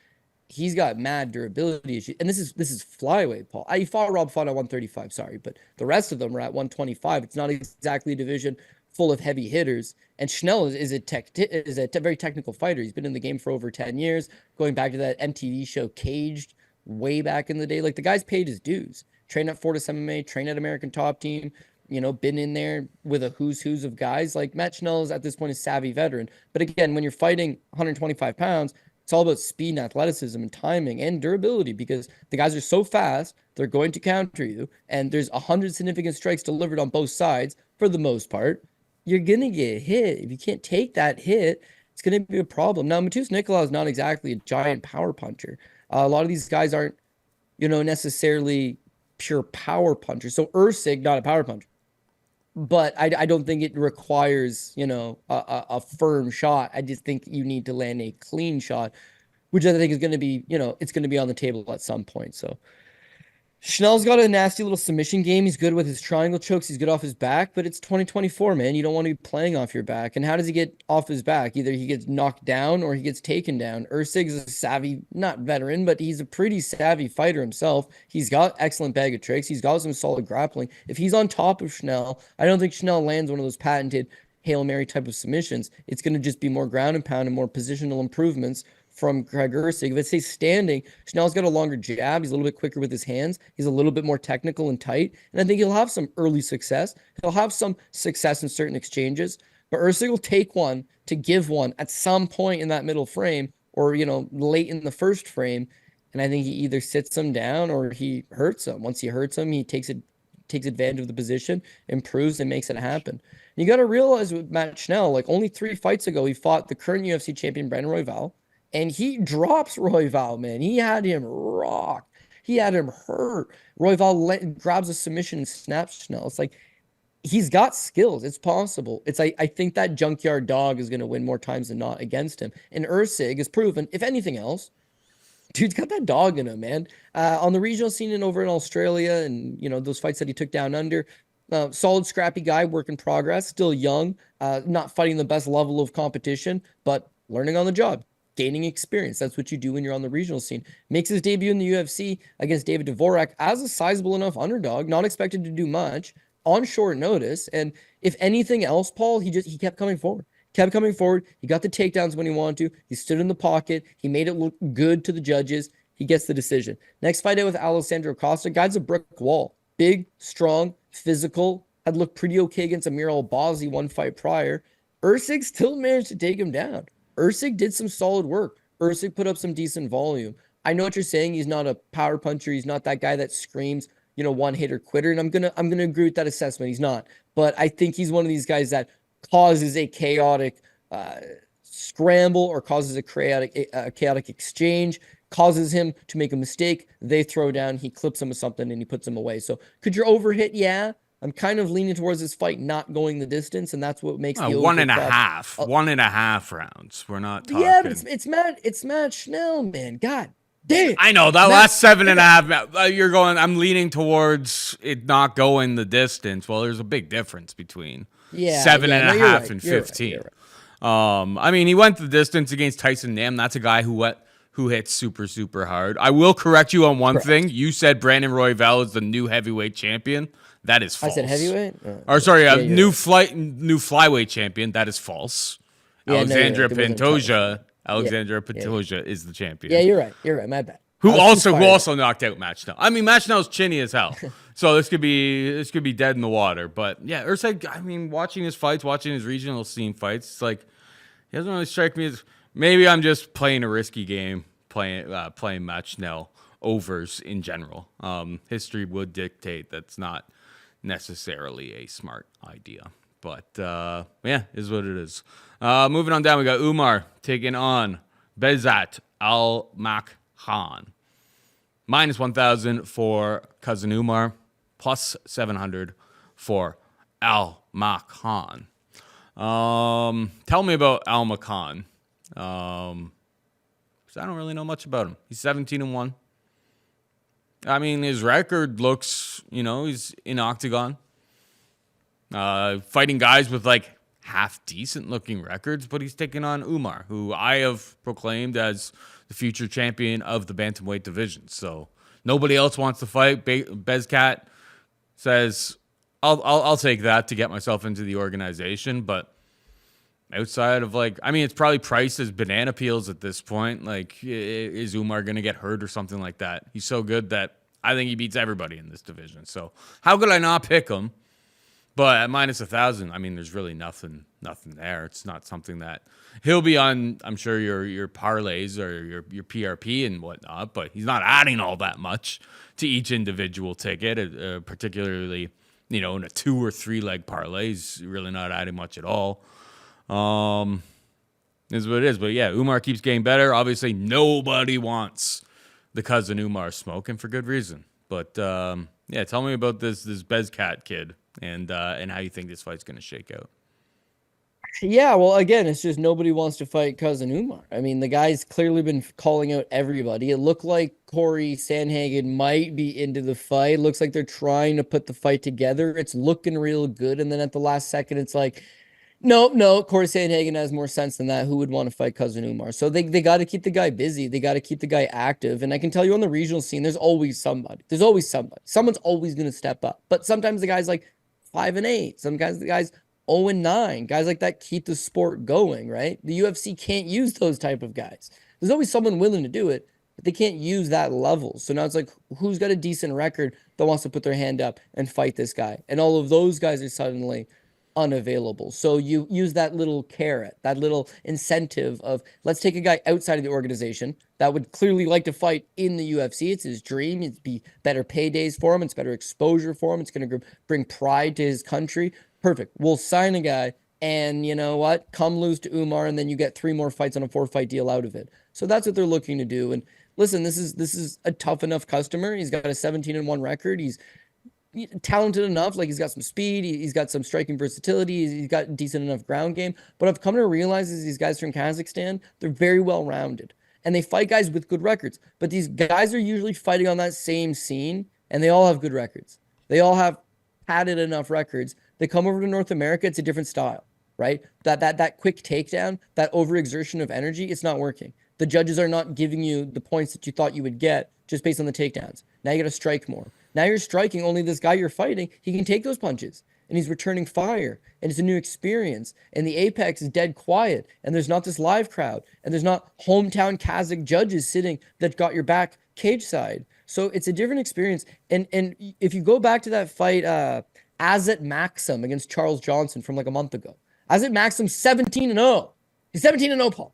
He's got mad durability issues. And this is flyweight, Paul. He fought Rob Font at 135, sorry, but the rest of them are at 125. It's not exactly a division full of heavy hitters. And Schnell is a very technical fighter. He's been in the game for over 10 years, going back to that MTV show Caged way back in the day. Like, the guy's paid his dues. Trained at Fortis MMA, trained at American Top Team, you know, been in there with a who's of guys. Like, Matt Schnell is at this point a savvy veteran. But again, when you're fighting 125 pounds, it's all about speed and athleticism and timing and durability, because the guys are so fast, they're going to counter you. And there's 100 significant strikes delivered on both sides for the most part. You're going to get hit. If you can't take that hit, it's going to be a problem. Now, Matheus Nicolau is not exactly a giant power puncher. A lot of these guys aren't, you know, necessarily pure power punchers. So Erceg, not a power puncher. But I don't think it requires, you know, a firm shot. I just think you need to land a clean shot, which I think is going to be, you know, it's going to be on the table at some point. So Schnell's got a nasty little submission game. He's good with his triangle chokes. He's good off his back, but it's 2024, man. You don't want to be playing off your back. And how does he get off his back? Either he gets knocked down or he gets taken down. Erceg is a savvy, not veteran, but he's a pretty savvy fighter himself. He's got excellent bag of tricks. He's got some solid grappling. If he's on top of Schnell, I don't think Schnell lands one of those patented Hail Mary type of submissions. It's going to just be more ground and pound and more positional improvements from Greg Erceg. If it stays standing, Schnell's got a longer jab. He's a little bit quicker with his hands. He's a little bit more technical and tight. And I think he'll have some early success. He'll have some success in certain exchanges. But Erceg will take one to give one at some point in that middle frame, or, you know, late in the first frame. And I think he either sits him down or he hurts him. Once he hurts him, he takes advantage of the position, improves, and makes it happen. And you got to realize with Matt Schnell, like, only 3 fights ago, he fought the current UFC champion, Brandon Royval. And he drops Royval, man. He had him rocked. He had him hurt. Royval grabs a submission and snaps Schnell. It's like, he's got skills. It's possible. I think that junkyard dog is going to win more times than not against him. And Erceg is proven, if anything else, dude's got that dog in him, man. On the regional scene and over in Australia, and, you know, those fights that he took down under, solid, scrappy guy, work in progress, still young, not fighting the best level of competition, but learning on the job. Gaining experience. That's what you do when you're on the regional scene. Makes his debut in the UFC against David Dvorak as a sizable enough underdog, not expected to do much, on short notice. And if anything else, Paul, he kept coming forward. He got the takedowns when he wanted to. He stood in the pocket. He made it look good to the judges. He gets the decision. Next fight out with Alessandro Costa. Guy's a brick wall. Big, strong, physical. Had looked pretty okay against Amir Al-Bazzi one fight prior. Erceg still managed to take him down. Erceg did some solid work. Erceg put up some decent volume. I know what you're saying. He's not a power puncher. He's not that guy that screams, one hitter quitter. And I'm gonna agree with that assessment. He's not. But I think he's one of these guys that causes a chaotic scramble or causes a chaotic exchange, causes him to make a mistake. They throw down, he clips him with something, and he puts him away. So could your overhit? Yeah. I'm kind of leaning towards this fight not going the distance, and that's what makes the one and a half. 1.5 rounds. We're not talking. Yeah, but it's Matt Schnell, man. God damn. I know that last 7.5. You're going. I'm leaning towards it not going the distance. Well, there's a big difference between 7.5 and 15. You're right. I mean, he went the distance against Tyson Nam. That's a guy who hits super, super hard. I will correct you on one thing. You said Brandon Royval is the new heavyweight champion. That is false. I said heavyweight? New flyweight champion. That is false. Yeah, Alexandra Pantoja is the champion. Yeah, you're right. You're right. My bad. Who also knocked out Match Now. I mean, Match Now's chinny as hell. So this could be dead in the water. But yeah, Erceg, I mean, watching his fights, watching his regional scene fights, it's like he doesn't really strike me as, maybe I'm just playing a risky game, playing Match Now overs in general. History would dictate that's not necessarily a smart idea. But yeah, is what it is. Moving on down, we got Umar taking on Bekzat Almakhan. Minus 1,000 for cousin Umar, plus 700 for Almakhan. Tell me about Almakhan. Because I don't really know much about him. He's 17-1. I mean, his record looks, he's in octagon. Fighting guys with like half decent looking records, but he's taking on Umar, who I have proclaimed as the future champion of the bantamweight division. So nobody else wants to fight. Bekzat says, I'll take that to get myself into the organization, but outside of it's probably priced as banana peels at this point. Like, is Umar going to get hurt or something like that? He's so good that I think he beats everybody in this division. So how could I not pick him? But at minus 1,000, I mean, there's really nothing there. It's not something that he'll be on, I'm sure, your parlays or your PRP and whatnot, but he's not adding all that much to each individual ticket, particularly, in a 2 or 3 leg parlay. He's really not adding much at all. Is what it is. But yeah, Umar keeps getting better. Obviously, nobody wants the cousin Umar smoke, and for good reason. But yeah, tell me about this Bekzat kid and how you think this fight's going to shake out. Yeah, well, again, it's just nobody wants to fight cousin Umar. I mean, the guy's clearly been calling out everybody. It looked like Corey Sandhagen might be into the fight. It looks like they're trying to put the fight together. It's looking real good. And then at the last second, it's like, no, Corey Sandhagen has more sense than that. Who would want to fight cousin Umar? So they got to keep the guy busy. They got to keep the guy active. And I can tell you on the regional scene, there's always somebody. There's always somebody. Someone's always going to step up. But sometimes the guy's like 5-8. The guy's 0-9. Guys like that keep the sport going, right? The UFC can't use those type of guys. There's always someone willing to do it, but they can't use that level. So now it's like, who's got a decent record that wants to put their hand up and fight this guy? And all of those guys are suddenly unavailable. So you use that little carrot, that little incentive of, let's take a guy outside of the organization that would clearly like to fight in the UFC. It's his dream. It'd be better paydays for him. It's better exposure for him. It's going to bring pride to his country. Perfect. We'll sign a guy, and you know what? Come lose to Umar, and then you get 3 more fights on a 4-fight deal out of it. So that's what they're looking to do. And listen, this is a tough enough customer. He's got a 17-1 record. He's talented enough. Like, he's got some speed. He's got some striking versatility. He's got decent enough ground game. But I've come to realize is these guys from Kazakhstan, they're very well rounded, and they fight guys with good records. But these guys are usually fighting on that same scene, and they all have good records. They all have padded enough records. They come over to North America, it's a different style, right? That quick takedown, that overexertion of energy, it's not working. The judges are not giving you the points that you thought you would get just based on the takedowns. Now you got to strike more. Now you're striking, only this guy you're fighting, he can take those punches, and he's returning fire, and it's a new experience, and the Apex is dead quiet, and there's not this live crowd, and there's not hometown Kazakh judges sitting that got your back cage side. So it's a different experience. And if you go back to that fight, Azat Maxim against Charles Johnson from like a month ago. Azat Maxim 17-0. He's 17-0, Paul.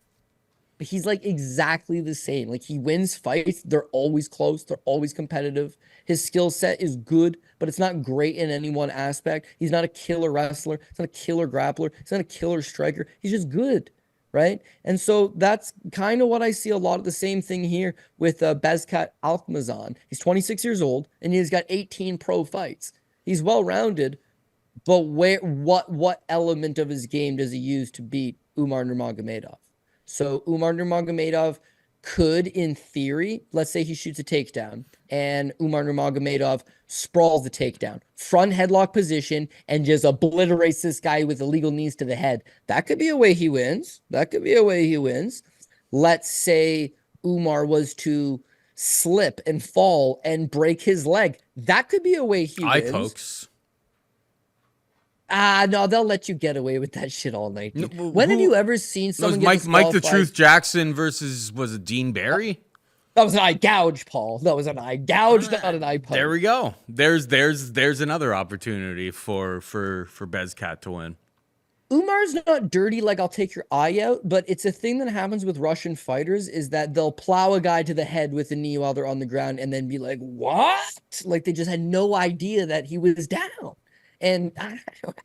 but he's like exactly the same. Like he wins fights. They're always close. They're always competitive. His skill set is good, but it's not great in any one aspect. He's not a killer wrestler. He's not a killer grappler. He's not a killer striker. He's just good, right? And so that's kind of what I see a lot of the same thing here with Bekzat Almakhan. He's 26 years old, and he's got 18 pro fights. He's well-rounded, but what element of his game does he use to beat Umar Nurmagomedov? So Umar Nurmagomedov could, in theory, let's say he shoots a takedown and Umar Nurmagomedov sprawls the takedown, front headlock position, and just obliterates this guy with illegal knees to the head. That could be a way he wins. That could be a way he wins. Let's say Umar was to slip and fall and break his leg. That could be a way he wins. Eye pokes. No, they'll let you get away with that shit all night. Dude. When have you ever seen someone get Mike the Truth Jackson versus, was it Dean Barry? That was an eye gouge, Paul. That was an eye gouge, not an eye poke. There we go. There's another opportunity for Bekzat to win. Umar's not dirty, like I'll take your eye out, but it's a thing that happens with Russian fighters is that they'll plow a guy to the head with a knee while they're on the ground and then be like, what? Like they just had no idea that he was down. And I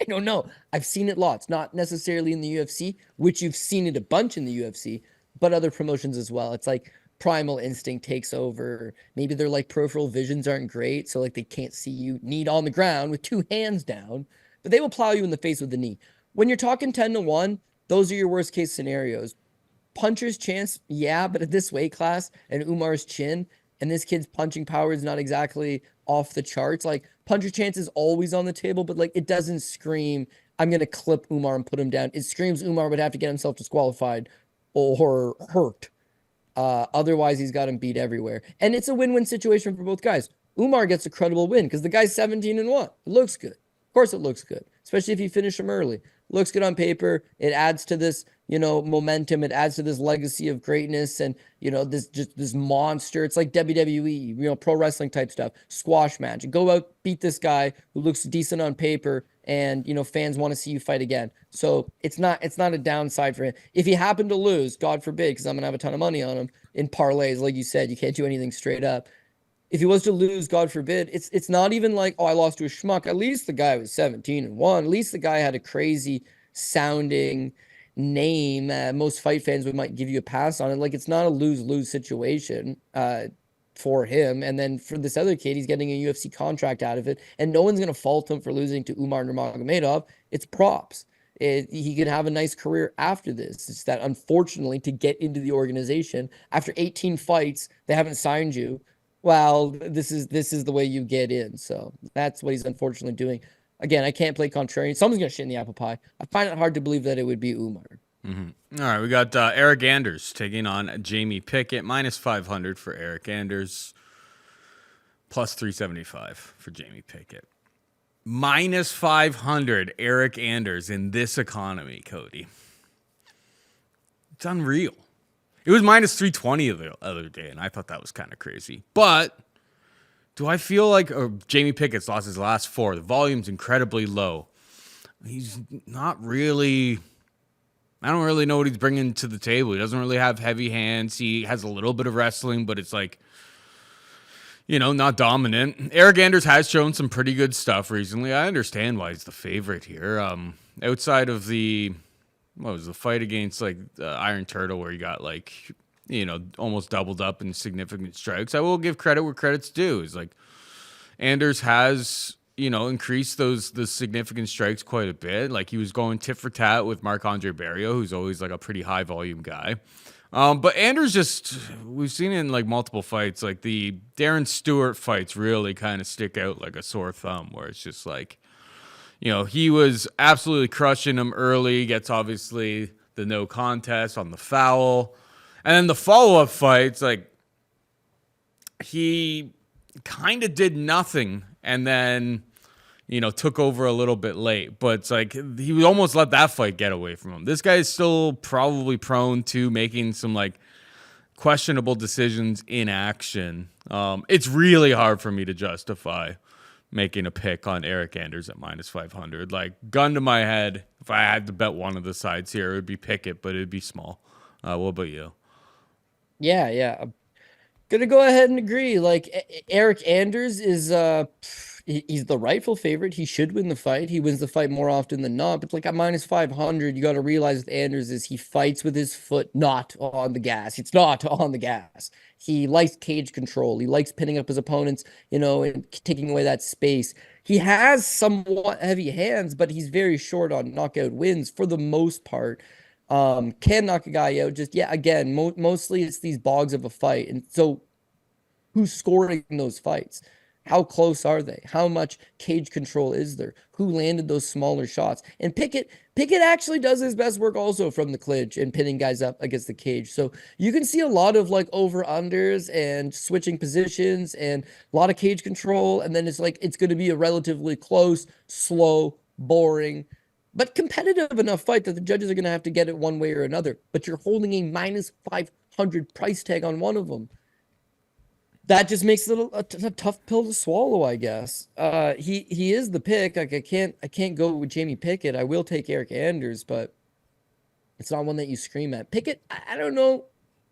don't know. I've seen it lots, not necessarily in the UFC, which you've seen it a bunch in the UFC, but other promotions as well. It's like primal instinct takes over. Maybe their like peripheral visions aren't great, so like they can't see you kneed on the ground with two hands down, but they will plow you in the face with the knee. When you're talking 10-1, those are your worst case scenarios. Puncher's chance, yeah, but at this weight class and Umar's chin and this kid's punching power is not exactly off the charts. Like puncher chance is always on the table, but like it doesn't scream, I'm going to clip Umar and put him down. It screams Umar would have to get himself disqualified or hurt. Otherwise, he's got him beat everywhere. And it's a win-win situation for both guys. Umar gets a credible win because the guy's 17-1. It looks good. Of course it looks good, especially if you finish him early. Looks good on paper. It adds to this, momentum. It adds to this legacy of greatness and, this monster. It's like WWE, pro wrestling type stuff. Squash match. Go out, beat this guy who looks decent on paper and, fans want to see you fight again. So it's not a downside for him. If he happened to lose, God forbid, because I'm going to have a ton of money on him in parlays, like you said, you can't do anything straight up. If he was to lose, God forbid, it's not even like, oh, I lost to a schmuck. At least the guy was 17-1. At least the guy had a crazy sounding name. Most fight fans might give you a pass on it. Like, it's not a lose-lose situation for him. And then for this other kid, he's getting a UFC contract out of it. And no one's going to fault him for losing to Umar Nurmagomedov. It's props. He can have a nice career after this. It's that, unfortunately, to get into the organization, after 18 fights, they haven't signed you. Well, this is the way you get in. So that's what he's unfortunately doing. Again, I can't play contrarian. Someone's going to shit in the apple pie. I find it hard to believe that it would be Umar. Mm-hmm. All right, we got Eryk Anders taking on Jamie Pickett. Minus 500 for Eryk Anders. Plus 375 for Jamie Pickett. Minus 500 Eryk Anders in this economy, Cody. It's unreal. It was minus 320 the other day, and I thought that was kind of crazy. But do I feel like Jamie Pickett's lost his last 4? The volume's incredibly low. He's not really... I don't really know what he's bringing to the table. He doesn't really have heavy hands. He has a little bit of wrestling, but it's like, not dominant. Eryk Anders has shown some pretty good stuff recently. I understand why he's the favorite here. Outside of the... What was the fight against Iron Turtle where he got almost doubled up in significant strikes? I will give credit where credit's due. It's like Anders has, increased those significant strikes quite a bit. Like he was going tit for tat with Marc-Andre Barrio, who's always like a pretty high volume guy. But Anders we've seen it in multiple fights, like the Darren Stewart fights really kind of stick out like a sore thumb where it's just like, he was absolutely crushing him early, gets obviously the no contest on the foul. And then the follow-up fights, he kind of did nothing and then, took over a little bit late. But it's like he would almost let that fight get away from him. This guy is still probably prone to making some, questionable decisions in action. It's really hard for me to justify making a pick on Eryk Anders at minus 500. Gun to my head, if I had to bet one of the sides here, it would be Pickett, but it'd be small. What about you? Yeah. I'm gonna go ahead and agree. Like Eryk Anders is he's the rightful favorite. He should win the fight. He wins the fight more often than not. But like at -500, you got to realize with Anders is he fights with his foot not on the gas. It's not on the gas. He likes cage control. He likes pinning up his opponents, and taking away that space. He has somewhat heavy hands, but he's very short on knockout wins for the most part. Can knock a guy out. Just again, mostly it's these bogs of a fight, and so who's scoring those fights? How close are they? How much cage control is there? Who landed those smaller shots? And Pickett actually does his best work also from the clinch and pinning guys up against the cage. So you can see a lot of like over-unders and switching positions and a lot of cage control. And then it's going to be a relatively close, slow, boring, but competitive enough fight that the judges are going to have to get it one way or another. But you're holding a -500 price tag on one of them. That just makes it a tough pill to swallow, I guess. He is the pick. Like I can't go with Jamie Pickett. I will take Eryk Anders, but it's not one that you scream at. Pickett, I don't know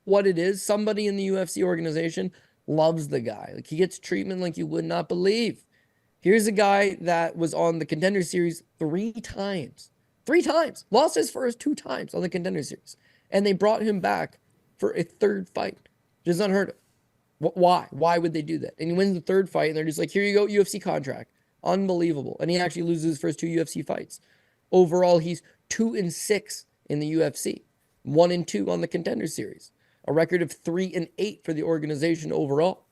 what it is. Somebody in the UFC organization loves the guy. Like he gets treatment like you would not believe. Here's a guy that was on the Contender Series 3 times. 3 times. Lost his first 2 times on the Contender Series. And they brought him back for a 3rd fight. Just unheard of. Why? Why would they do that? And he wins the 3rd fight, and they're just like, here you go, UFC contract. Unbelievable. And he actually loses his first 2 UFC fights. Overall, he's 2-6 in the UFC. 1-2 on the Contender Series. A record of 3-8 for the organization overall.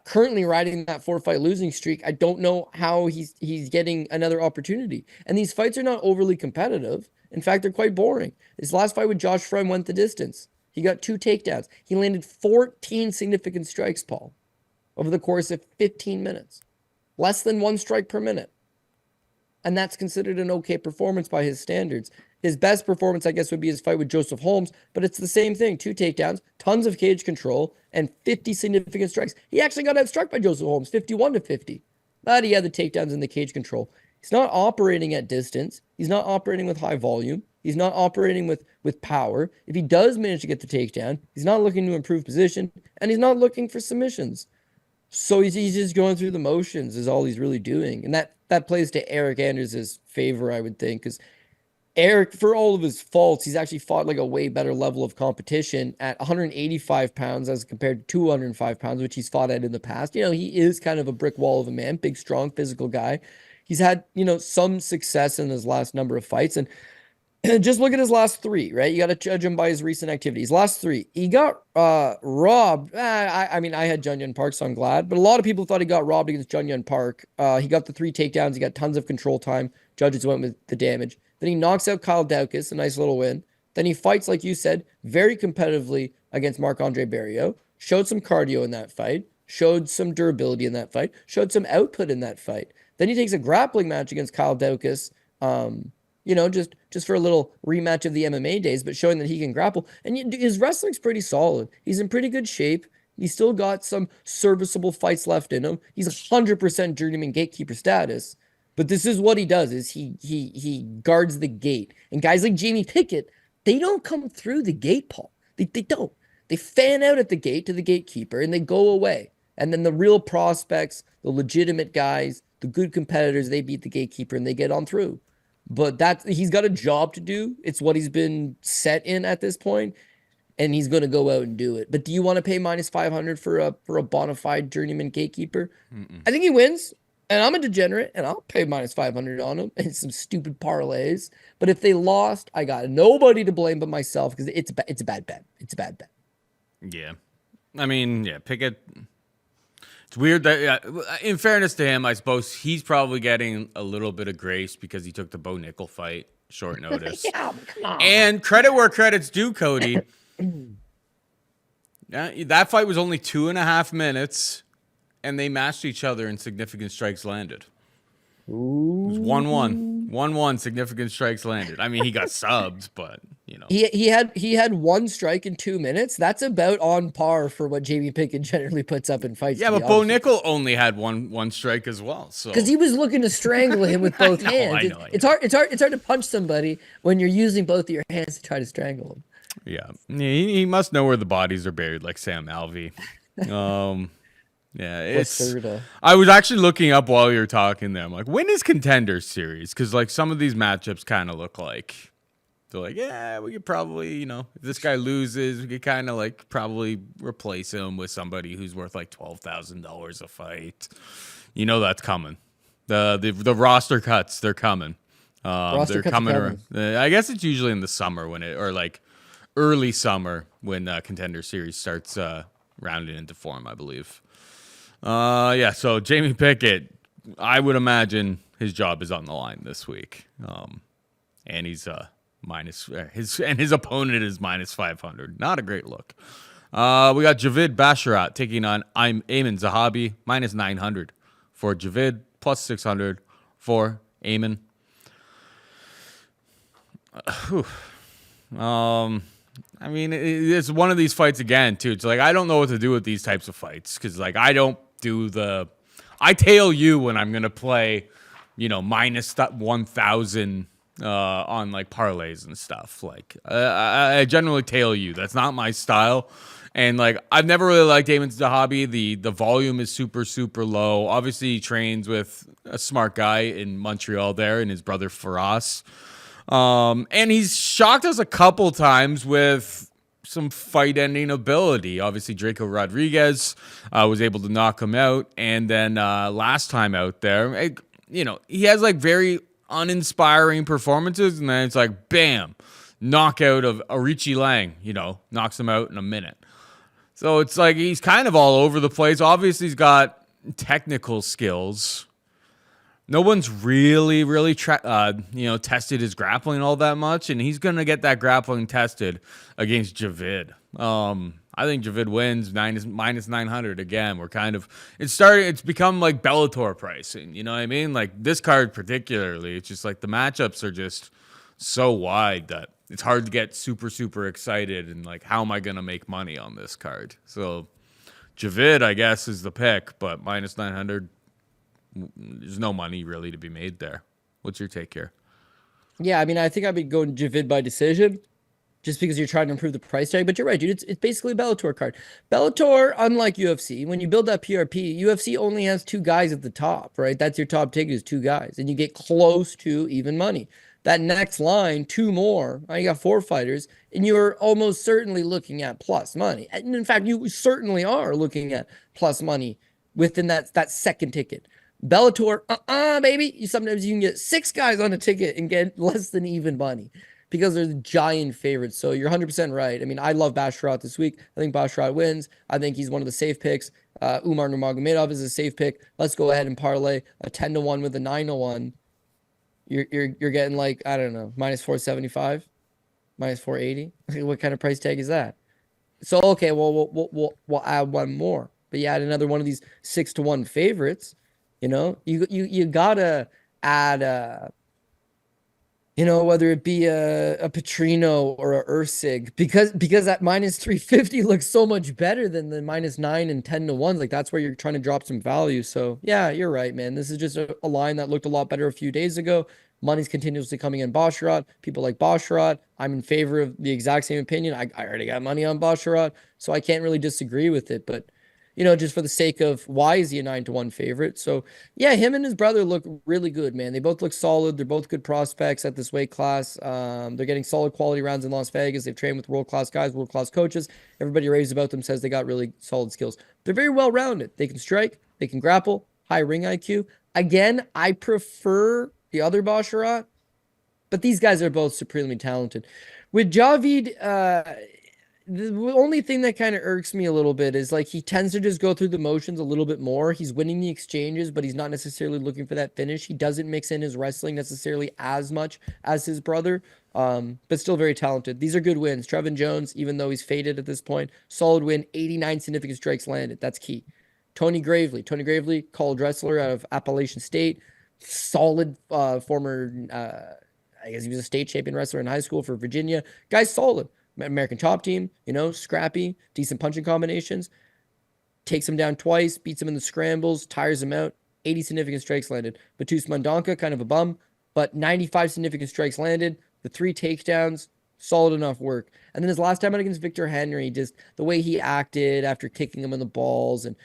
Currently riding that 4-fight losing streak. I don't know how he's getting another opportunity. And these fights are not overly competitive. In fact, they're quite boring. His last fight with Josh Fryme went the distance. He got 2 takedowns. He landed 14 significant strikes, Paul, over the course of 15 minutes. Less than 1 strike per minute. And that's considered an okay performance by his standards. His best performance, I guess, would be his fight with Joseph Holmes, but it's the same thing. 2 takedowns, tons of cage control, and 50 significant strikes. He actually got outstruck by Joseph Holmes, 51-50. But he had the takedowns and the cage control. He's not operating at distance. He's not operating with high volume. He's not operating with power. If he does manage to get the takedown, he's not looking to improve position, and he's not looking for submissions. So he's just going through the motions is all he's really doing. And that plays to Eryk Anders' favor, I would think, because Eryk, for all of his faults, he's actually fought like a way better level of competition at 185 pounds as compared to 205 pounds, which he's fought at in the past. He is kind of a brick wall of a man, big, strong, physical guy. He's had, some success in his last number of fights. And just look at his last 3, right? You got to judge him by his recent activities. Last 3, he got robbed. I mean, I had Jun Yun Park, so I'm glad. But a lot of people thought he got robbed against Jun Yun Park. He got the 3 takedowns. He got tons of control time. Judges went with the damage. Then he knocks out Kyle Daukaus, a nice little win. Then he fights, like you said, very competitively against Marc-Andre Barriault. Showed some cardio in that fight. Showed some durability in that fight. Showed some output in that fight. Then he takes a grappling match against Kyle Daukaus. Just for a little rematch of the MMA days, but showing that he can grapple. And his wrestling's pretty solid. He's in pretty good shape. He's still got some serviceable fights left in him. He's 100% journeyman gatekeeper status. But this is what he does, is he guards the gate. And guys like Jamie Pickett, they don't come through the gate, Paul. They don't. They fan out at the gate to the gatekeeper, and they go away. And then the real prospects, the legitimate guys, the good competitors, they beat the gatekeeper, and they get on through. But he's got a job to do. It's what he's been set in at this point, and he's going to go out and do it. But do you want to pay -500 for a bona fide journeyman gatekeeper? Mm-mm. I think he wins, and I'm a degenerate, and I'll pay -500 on him and some stupid parlays. But if they lost, I got nobody to blame but myself because it's a bad bet. It's a bad bet. Yeah, I mean, Pickett. It's weird that, in fairness to him, I suppose he's probably getting a little bit of grace because he took the Bo Nickel fight short notice. Yeah, come on. And credit where credit's due, Cody. That fight was only 2.5 minutes, and they matched each other in significant strikes landed. Ooh. It was 1-1. 1-1 significant strikes landed. I mean, he got subbed, but he had 1 strike in 2 minutes. That's about on par for what Jamie Pickett generally puts up in fights. Yeah, but Bo Nickel only had one strike as well. So because he was looking to strangle him with both hands. I know. It's hard to punch somebody when you're using both of your hands to try to strangle him. Yeah, he must know where the bodies are buried, like Sam Alvey. Yeah, it's. I was actually looking up while you were talking there. I'm like, when is Contender Series? Because like some of these matchups kind of look like they're like, yeah, we could probably, if this guy loses, we could kind of like probably replace him with somebody who's worth like $12,000 a fight. That's coming. The roster cuts, they're coming. They're coming around. I guess it's usually in the summer or like early summer when Contender Series starts rounding into form, I believe. Yeah, so Jamie Pickett, I would imagine his job is on the line this week. And he's his opponent is minus 500. Not a great look. We got Javid Basharat taking on Aiemann Zahabi, minus 900 for Javid, plus 600 for Aiemann. I mean, it's one of these fights again, too. It's like I don't know what to do with these types of fights because, like, I don't do I tail you when I'm gonna play, minus 1,000 on like parlays and stuff. Like, I generally tail you. That's not my style. And like, I've never really liked Aiemann Zahabi. The volume is super, super low. Obviously, he trains with a smart guy in Montreal there, and his brother Faraz. And he's shocked us a couple times with some fight-ending ability. Obviously, Draco Rodriguez was able to knock him out. And then last time out there, he has like very uninspiring performances. And then it's like, bam, knockout of Arichi Lang, knocks him out in a minute. So it's like he's kind of all over the place. Obviously, he's got technical skills. No one's really tested his grappling all that much, and he's gonna get that grappling tested against Javid. I think Javid wins minus 900 again. It's become like Bellator pricing. You know what I mean? Like this card particularly, it's just like the matchups are just so wide that it's hard to get super, super excited and like, how am I gonna make money on this card? So Javid, I guess, is the pick, but minus 900. There's no money really to be made there. What's your take here? Yeah, I mean, I think I'd be going Javid by decision just because you're trying to improve the price tag. But you're right, dude. It's basically a Bellator card. Bellator, unlike UFC, when you build that PRP, UFC only has 2 guys at the top, right? That's your top ticket is 2 guys. And you get close to even money. That next line, 2 more. Now you got 4 fighters. And you're almost certainly looking at plus money. And in fact, you certainly are looking at plus money within that second ticket. Bellator, baby. Sometimes you can get 6 guys on a ticket and get less than even money because they're the giant favorites. So you're 100% right. I mean, I love Basharat this week. I think Basharat wins. I think he's one of the safe picks. Umar Nurmagomedov is a safe pick. Let's go ahead and parlay a 10-1 with a 9-1. You're getting like, I don't know, minus 475, minus 480. What kind of price tag is that? So okay, well we'll add one more. But you add another one of these 6-1 favorites. You gotta add whether it be a Petrino or a Erceg because that minus 350 looks so much better than the minus 9 and 10-1. Like that's where you're trying to drop some value. So yeah, you're right, man. This is just a line that looked a lot better a few days ago. Money's continuously coming in Basharat. People like Basharat. I'm in favor of the exact same opinion. I already got money on Basharat, so I can't really disagree with it. But just for the sake of why is he a 9-1 favorite? So yeah, him and his brother look really good, man. They both look solid. They're both good prospects at this weight class. They're getting solid quality rounds in Las Vegas. They've trained with world-class guys, world-class coaches. Everybody raves about them, says they got really solid skills. They're very well-rounded. They can strike, they can grapple, high ring IQ. Again, I prefer the other Basharat, but these guys are both supremely talented. With Javid, the only thing that kind of irks me a little bit is like he tends to just go through the motions a little bit more. He's winning the exchanges, but he's not necessarily looking for that finish. He doesn't mix in his wrestling necessarily as much as his brother, but still very talented. These are good wins. Trevin Jones, even though he's faded at this point, solid win, 89 significant strikes landed. That's key. Tony Gravely, college wrestler out of Appalachian State, solid former, I guess he was a state champion wrestler in high school for Virginia. Guy's solid. American top team, scrappy, decent punching combinations. Takes him down twice, beats him in the scrambles, tires him out. 80 significant strikes landed. Batus Mandonka, kind of a bum, but 95 significant strikes landed. The 3 takedowns, Solid enough work. And then his last time out against Victor Henry, just the way he acted after kicking him in the balls and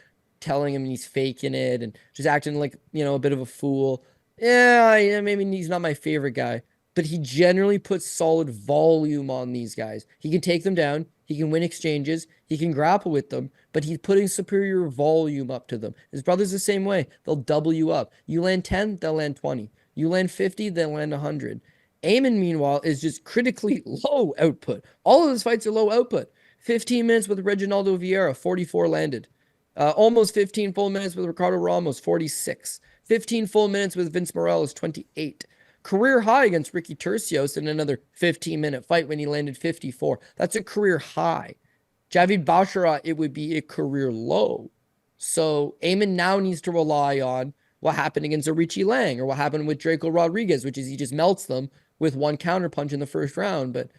telling him he's faking it and just acting like, a bit of a fool. Yeah, maybe he's not my favorite guy, but he generally puts solid volume on these guys. He can take them down. He can win exchanges. He can grapple with them, but he's putting superior volume up to them. His brother's the same way. They'll double you up. You land 10, they'll land 20. You land 50, they'll land 100. Aiemann, meanwhile, is just critically low output. All of his fights are low output. 15 minutes with Reginaldo Vieira, 44 landed. Almost 15 full minutes with Ricardo Ramos, 46. 15 full minutes with Vince Morales, 28. Career high against Ricky Tercios in another 15-minute fight when he landed 54. That's a career high. Javid Basharat, it would be a career low. So Aiemann now needs to rely on what happened against Arichi Lang or what happened with Draco Rodriguez, which is he just melts them with one counterpunch in the first round. But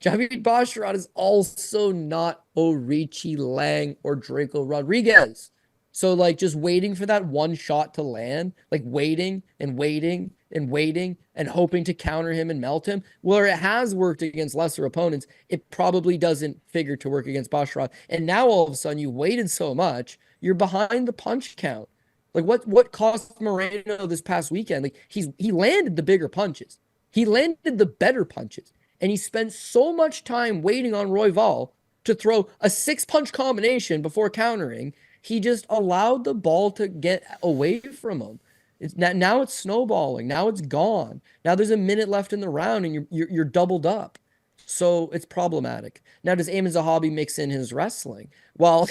Javid Basharat is also not Orichi Lang or Draco Rodriguez. So, just waiting for that one shot to land, waiting and waiting and waiting and hoping to counter him and melt him, where it has worked against lesser opponents, it probably doesn't figure to work against Basharat. And now, all of a sudden, you waited so much, you're behind the punch count. What cost Moreno this past weekend? He landed the bigger punches. He landed the better punches. And he spent so much time waiting on Royval to throw a 6-punch combination before countering. He just allowed the ball to get away from him. Now it's snowballing. Now it's gone. Now there's a minute left in the round and you're doubled up. So it's problematic. Now, does Aiemann Zahabi mix in his wrestling? Well,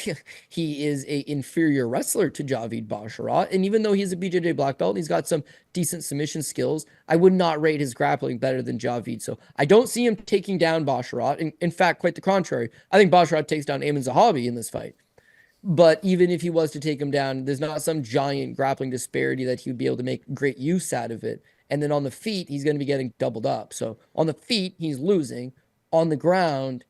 he is an inferior wrestler to Javid Basharat. And even though he's a BJJ black belt and he's got some decent submission skills, I would not rate his grappling better than Javid. So I don't see him taking down Basharat. In fact, quite the contrary. I think Basharat takes down Aiemann Zahabi in this fight. But even if he was to take him down, there's not some giant grappling disparity that he would be able to make great use out of it. And then on the feet, he's going to be getting doubled up. So on the feet, he's losing. On the ground,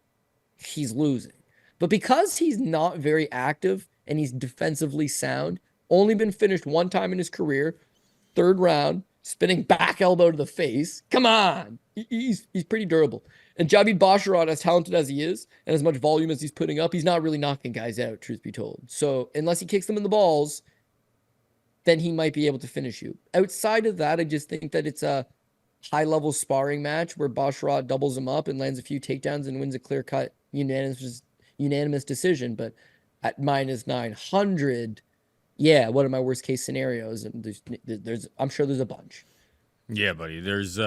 he's losing. But because he's not very active and he's defensively sound, only been finished one time in his career, third round, spinning back elbow to the face. Come on. He's pretty durable. And Javid Basharat, as talented as he is, and as much volume as he's putting up, he's not really knocking guys out, truth be told. So unless he kicks them in the balls, then he might be able to finish you. Outside of that, I just think that it's a high-level sparring match where Basharat doubles him up and lands a few takedowns and wins a clear-cut unanimous decision. But at minus 900, yeah, what are my worst-case scenarios? And I'm sure there's a bunch. Yeah, buddy. There's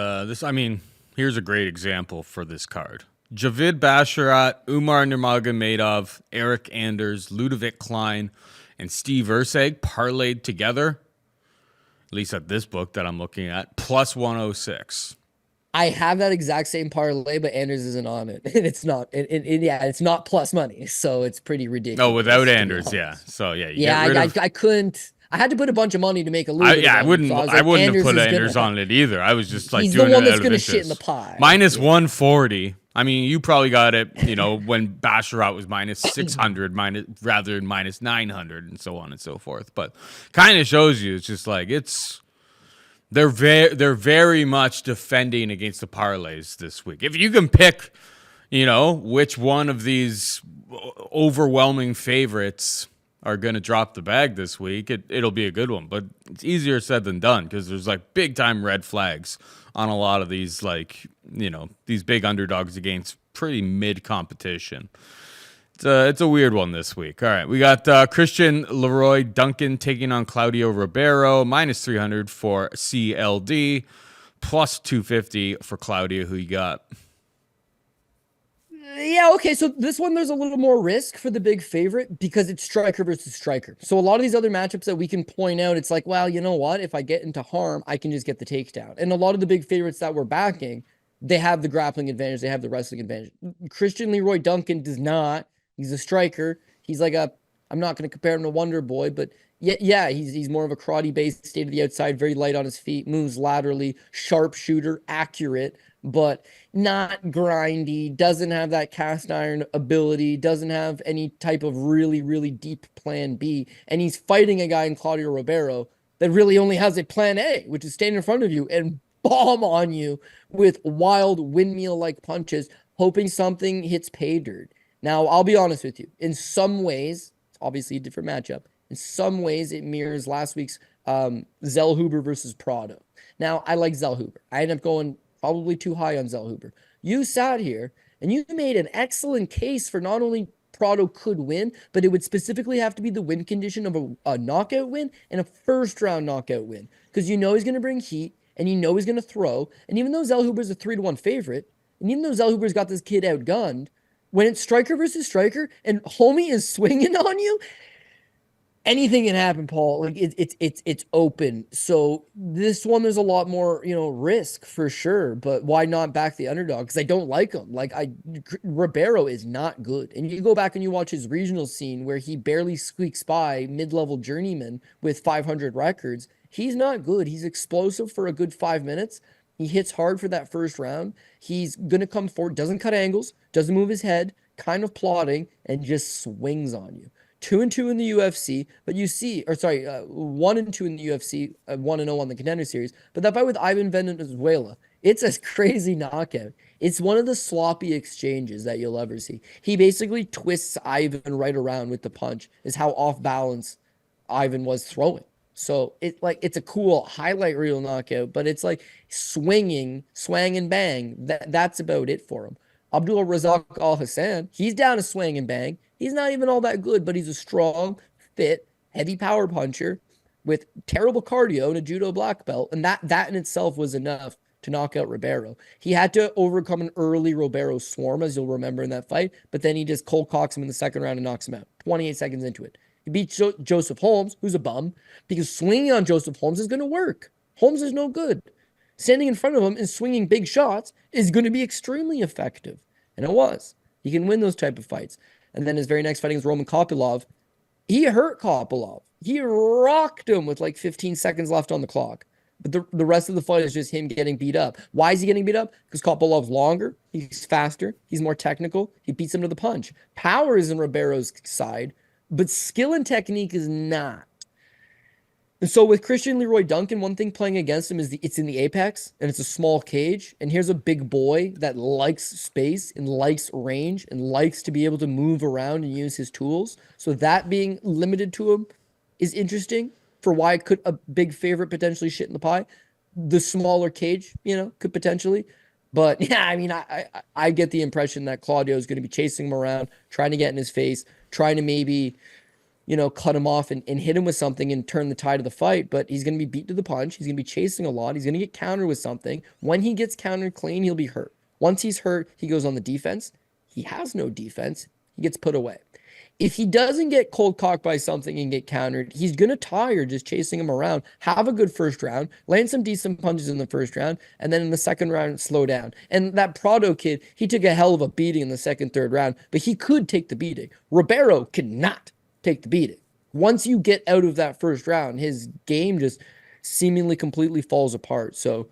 here's a great example for this card. Javid Basharat, Umar Nurmagomedov, Eryk Anders, Ludovit Klein, and Steve Erceg parlayed together, at least at this book that I'm looking at, plus 106. I have that exact same parlay, but Anders isn't on it. And it's not. It's not plus money, so it's pretty ridiculous. Oh, without Anders, yeah. So yeah, I couldn't. I had to put a bunch of money to make a loser. I wouldn't have put Anders on it either. I was just he's doing the one it that's going to shit in the pie. Minus 140. I mean, you probably got it, when Basharat was minus 600, rather than minus 900, and so on and so forth. But kind of shows you, it's just they're very much defending against the parlays this week. If you can pick, which one of these overwhelming favorites are going to drop the bag this week, it'll be a good one. But it's easier said than done because there's big time red flags on a lot of these these big underdogs against pretty mid competition. It's a weird one this week. All right, we got Christian Leroy Duncan taking on Claudio Ribeiro, minus 300 for CLD, plus 250 for Claudio. Who you got? Yeah, okay, so this one there's a little more risk for the big favorite because it's striker versus striker. So a lot of these other matchups that we can point out, it's well, you know what? If I get into harm, I can just get the takedown. And a lot of the big favorites that we're backing, they have the grappling advantage, they have the wrestling advantage. Christian Leroy Duncan does not. He's a striker. He's I'm not going to compare him to Wonder Boy, but yeah, he's more of a karate-based, state of the outside, very light on his feet, moves laterally, sharpshooter, accurate, but not grindy, doesn't have that cast iron ability, doesn't have any type of really, really deep plan B. And he's fighting a guy in Claudio Ribeiro that really only has a plan A, which is stand in front of you and bomb on you with wild windmill-like punches, hoping something hits pay dirt. Now, I'll be honest with you. In some ways, it's obviously a different matchup. In some ways, it mirrors last week's Zellhuber versus Prado. Now, I like Zellhuber. I ended up going probably too high on Zellhuber. You sat here and you made an excellent case for not only Prado could win, but it would specifically have to be the win condition of a knockout win and a first-round knockout win. Because you know he's going to bring heat, and you know he's going to throw. And even though Zellhuber's a 3-1 favorite, and even though Zellhuber's got this kid outgunned, when it's striker versus striker, and homie is swinging on you, anything can happen, Paul. Like it's open. So this one, there's a lot more, risk for sure. But why not back the underdog? Because I don't like him. Ribeiro is not good. And you go back and you watch his regional scene where he barely squeaks by mid-level journeyman with 500 records. He's not good. He's explosive for a good 5 minutes. He hits hard for that first round. He's gonna come forward, doesn't cut angles, doesn't move his head, kind of plodding, and just swings on you. 2-2 in the UFC, but 1-2 in the UFC, 1-0 on the Contender Series. But that fight with Ivan Venezuela, it's a crazy knockout. It's one of the sloppy exchanges that you'll ever see. He basically twists Ivan right around with the punch, is how off balance Ivan was throwing. So it's a cool highlight reel knockout, but it's like swinging, swang and bang. That's about it for him. Abdul Razak Al Hassan, he's down to swing and bang. He's not even all that good, but he's a strong, fit, heavy power puncher with terrible cardio and a judo black belt. And that in itself was enough to knock out Ribeiro. He had to overcome an early Ribeiro swarm, as you'll remember in that fight, but then he just cold cocks him in the second round and knocks him out 28 seconds into it. He beats Joseph Holmes, who's a bum, because swinging on Joseph Holmes is going to work. Holmes is no good. Standing in front of him and swinging big shots is going to be extremely effective. And it was. He can win those type of fights. And then his very next fighting is Roman Kopylov. He hurt Kopylov. He rocked him with like 15 seconds left on the clock. But the rest of the fight is just him getting beat up. Why is he getting beat up? Because Kopylov's longer. He's faster. He's more technical. He beats him to the punch. Power is in Ribeiro's side, but skill and technique is not. And so with Christian Leroy Duncan, one thing playing against him is it's in the apex and it's a small cage. And here's a big boy that likes space and likes range and likes to be able to move around and use his tools. So that being limited to him is interesting for why could a big favorite potentially shit in the pie. The smaller cage, could potentially. But yeah, I mean, I get the impression that Claudio is going to be chasing him around, trying to get in his face, trying to maybe cut him off and hit him with something and turn the tide of the fight. But he's going to be beat to the punch. He's going to be chasing a lot. He's going to get countered with something. When he gets countered clean, he'll be hurt. Once he's hurt, he goes on the defense. He has no defense. He gets put away. If he doesn't get cold cocked by something and get countered, he's going to tire just chasing him around. Have a good first round, land some decent punches in the first round, and then in the second round, slow down. And that Prado kid, he took a hell of a beating in the second, third round, but he could take the beating. Ribeiro cannot take the beating. Once you get out of that first round, his game just seemingly completely falls apart. So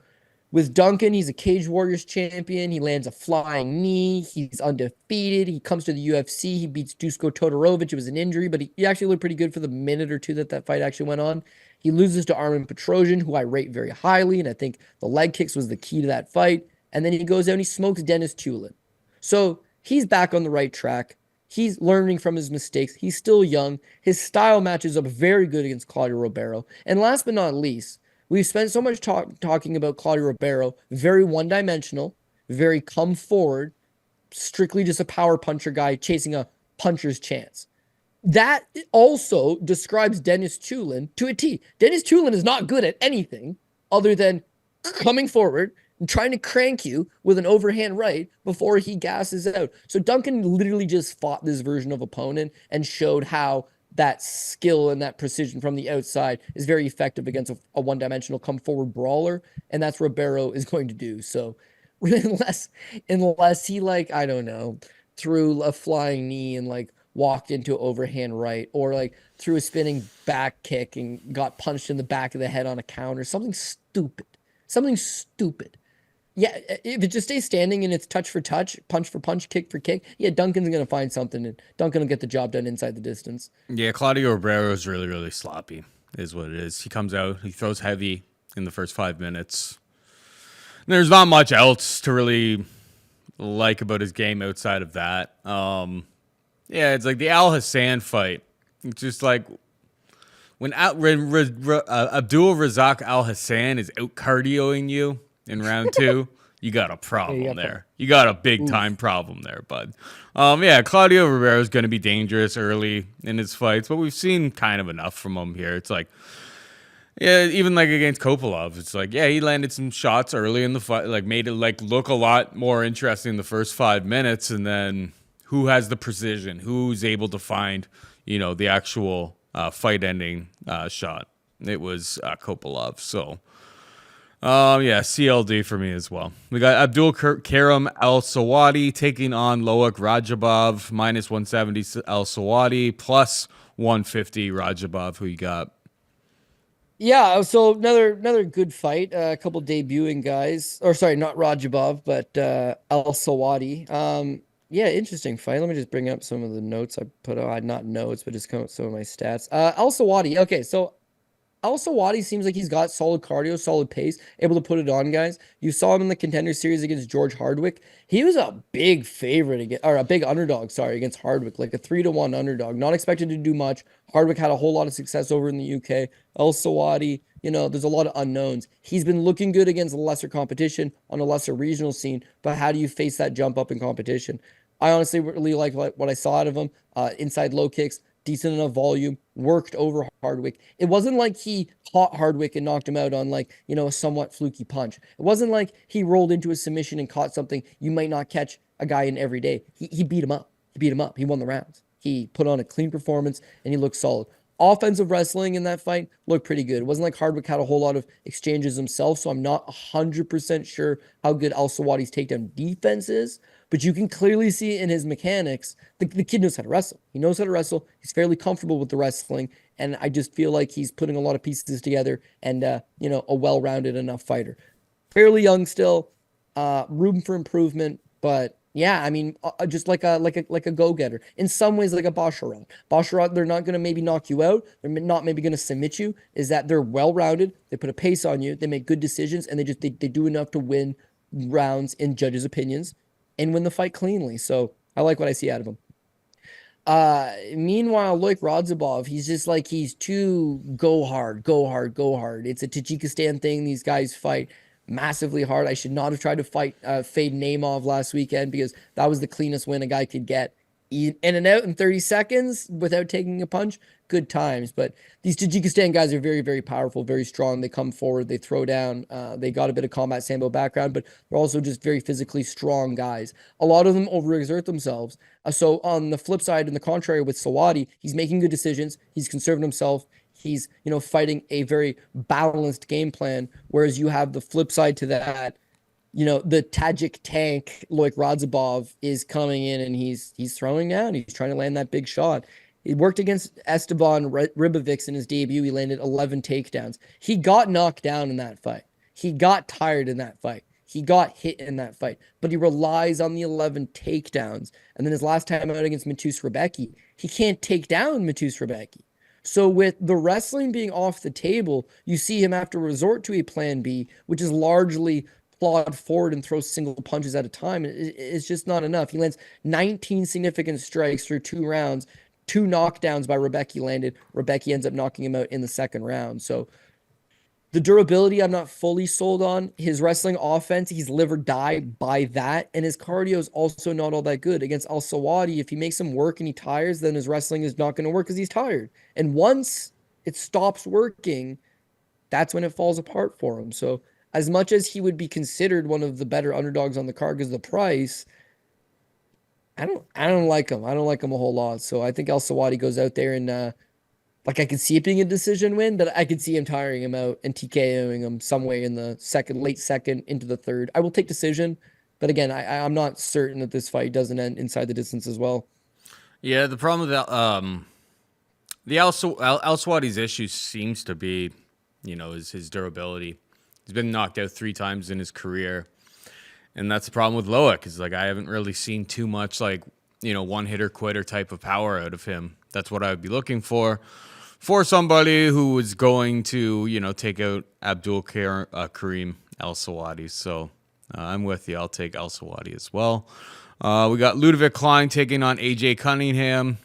with Duncan, he's a Cage Warriors champion. He lands a flying knee. He's undefeated. He comes to the UFC. He beats Dusko Todorovic. It was an injury, but he actually looked pretty good for the minute or two that fight actually went on. He loses to Armin Petrosian, who I rate very highly, and I think the leg kicks was the key to that fight. And then he goes out and he smokes Dennis Tulin. So he's back on the right track. He's learning from his mistakes. He's still young. His style matches up very good against Claudio Ribeiro. And last but not least, we've spent so much talking about Claudio Ribeiro, very one-dimensional, very come forward, strictly just a power puncher guy chasing a puncher's chance. That also describes Dennis Tulin to a T. Dennis Tulin is not good at anything other than coming forward and trying to crank you with an overhand right before he gasses out. So Duncan literally just fought this version of opponent and showed how that skill and that precision from the outside is very effective against a one-dimensional come-forward brawler, and that's what Ribeiro is going to do. So unless he, I don't know, threw a flying knee and, walked into overhand right, or, threw a spinning back kick and got punched in the back of the head on a counter, something stupid. Yeah, if it just stays standing and it's touch for touch, punch for punch, kick for kick, yeah, Duncan's going to find something, and Duncan will get the job done inside the distance. Yeah, Claudio Ribeiro is really, really sloppy, is what it is. He comes out, he throws heavy in the first 5 minutes. There's not much else to really like about his game outside of that. Yeah, it's like the Al Hassan fight. It's just like when Abdul Razak Al Hassan is out cardioing you in round 2, you got a problem there. You got a big time problem there, bud. Yeah, Claudio Ribeiro is going to be dangerous early in his fights, but we've seen kind of enough from him here. It's like, yeah, even like against Kopylov, it's like, yeah, he landed some shots early in the fight, like made it like look a lot more interesting the first 5 minutes, and then who has the precision, who's able to find, the actual fight-ending shot. It was Kopylov. So, yeah, CLD for me as well. We got Abdul-Kareem Al-Selwady taking on Loik Radzhabov, minus 170 Al-Selwady, plus 150 Radzhabov. Who you got? Yeah, so another good fight. A couple debuting guys, or sorry, not Radzhabov, but Al-Selwady. Yeah, interesting fight. Let me just bring up some of the notes I put on, not notes, but just come up with some of my stats. Al-Selwady. Okay, so Al-Selwady seems like he's got solid cardio, solid pace, able to put it on guys. You saw him in the Contender Series against George Hardwick. He was a big favorite against, or a big underdog, sorry, against Hardwick, like a 3-1 underdog. Not expected to do much. Hardwick had a whole lot of success over in the UK. Al-Selwady, there's a lot of unknowns. He's been looking good against lesser competition on a lesser regional scene, but how do you face that jump up in competition? I honestly really like what I saw out of him. Inside low kicks, decent enough volume, worked over Hardwick. It wasn't like he caught Hardwick and knocked him out on a somewhat fluky punch. It wasn't like he rolled into a submission and caught something you might not catch a guy in every day. He beat him up. He won the rounds. He put on a clean performance and he looked solid. Offensive wrestling in that fight looked pretty good. It wasn't like Hardwick had a whole lot of exchanges himself, so I'm not 100% sure how good Al-Selwady's takedown defense is, but you can clearly see in his mechanics, the kid knows how to wrestle. He knows how to wrestle. He's fairly comfortable with the wrestling, and I just feel like he's putting a lot of pieces together and, a well-rounded enough fighter. Fairly young still, room for improvement, but yeah, I mean, just like a go-getter. In some ways, like a Basharat. Basharat, they're not going to maybe knock you out. They're not maybe going to submit you. Is that they're well-rounded. They put a pace on you. They make good decisions, and they do enough to win rounds in judges' opinions and win the fight cleanly. So I like what I see out of him. Meanwhile, Loik Radzhabov, he's just like, he's too go hard. It's a Tajikistan thing. These guys fight massively hard. I should not have tried to fade Naimov last weekend because that was the cleanest win a guy could get. In and out in 30 seconds without taking a punch, good times. But these Tajikistan guys are very, very powerful, very strong. They come forward, they throw down. They got a bit of combat sambo background, but they're also just very physically strong guys. A lot of them overexert themselves. So on the flip side, in the contrary with Selwady, he's making good decisions. He's conserving himself. He's, fighting a very balanced game plan, whereas you have the flip side to that. The Tajik tank, Loik Radzhabov, is coming in and he's throwing down. He's trying to land that big shot. He worked against Esteban Ribovics in his debut. He landed 11 takedowns. He got knocked down in that fight. He got tired in that fight. He got hit in that fight. But he relies on the 11 takedowns. And then his last time out against Matus Rebecki, he can't take down Matus Rebecki. So with the wrestling being off the table, you see him have to resort to a plan B, which is largely plod forward and throw single punches at a time. It's just not enough. He lands 19 significant strikes through 2 rounds. 2 knockdowns by Rebecki landed. Rebecki ends up knocking him out in the second round. So the durability, I'm not fully sold on. His wrestling offense, he's live or die by that. And his cardio is also not all that good. Against Al-Selwady, if he makes him work and he tires, then his wrestling is not going to work because he's tired. And once it stops working, that's when it falls apart for him. So as much as he would be considered one of the better underdogs on the card because of the price, I don't like him. I don't like him a whole lot. So I think Al-Selwady goes out there and I could see it being a decision win, but I could see him tiring him out and TKOing him some way in the late second into the third. I will take decision, but again, I'm not certain that this fight doesn't end inside the distance as well. Yeah, the problem with Al-Selwady's issue seems to be, is his durability. He's been knocked out 3 times in his career, and that's the problem with Loik. Is I haven't really seen too much one hitter quitter type of power out of him. That's what I would be looking for somebody who was going to, take out Abdul-Kareem Al-Selwady. So, I'm with you. I'll take Al-Selwady as well. We got Ludovit Klein taking on AJ Cunningham.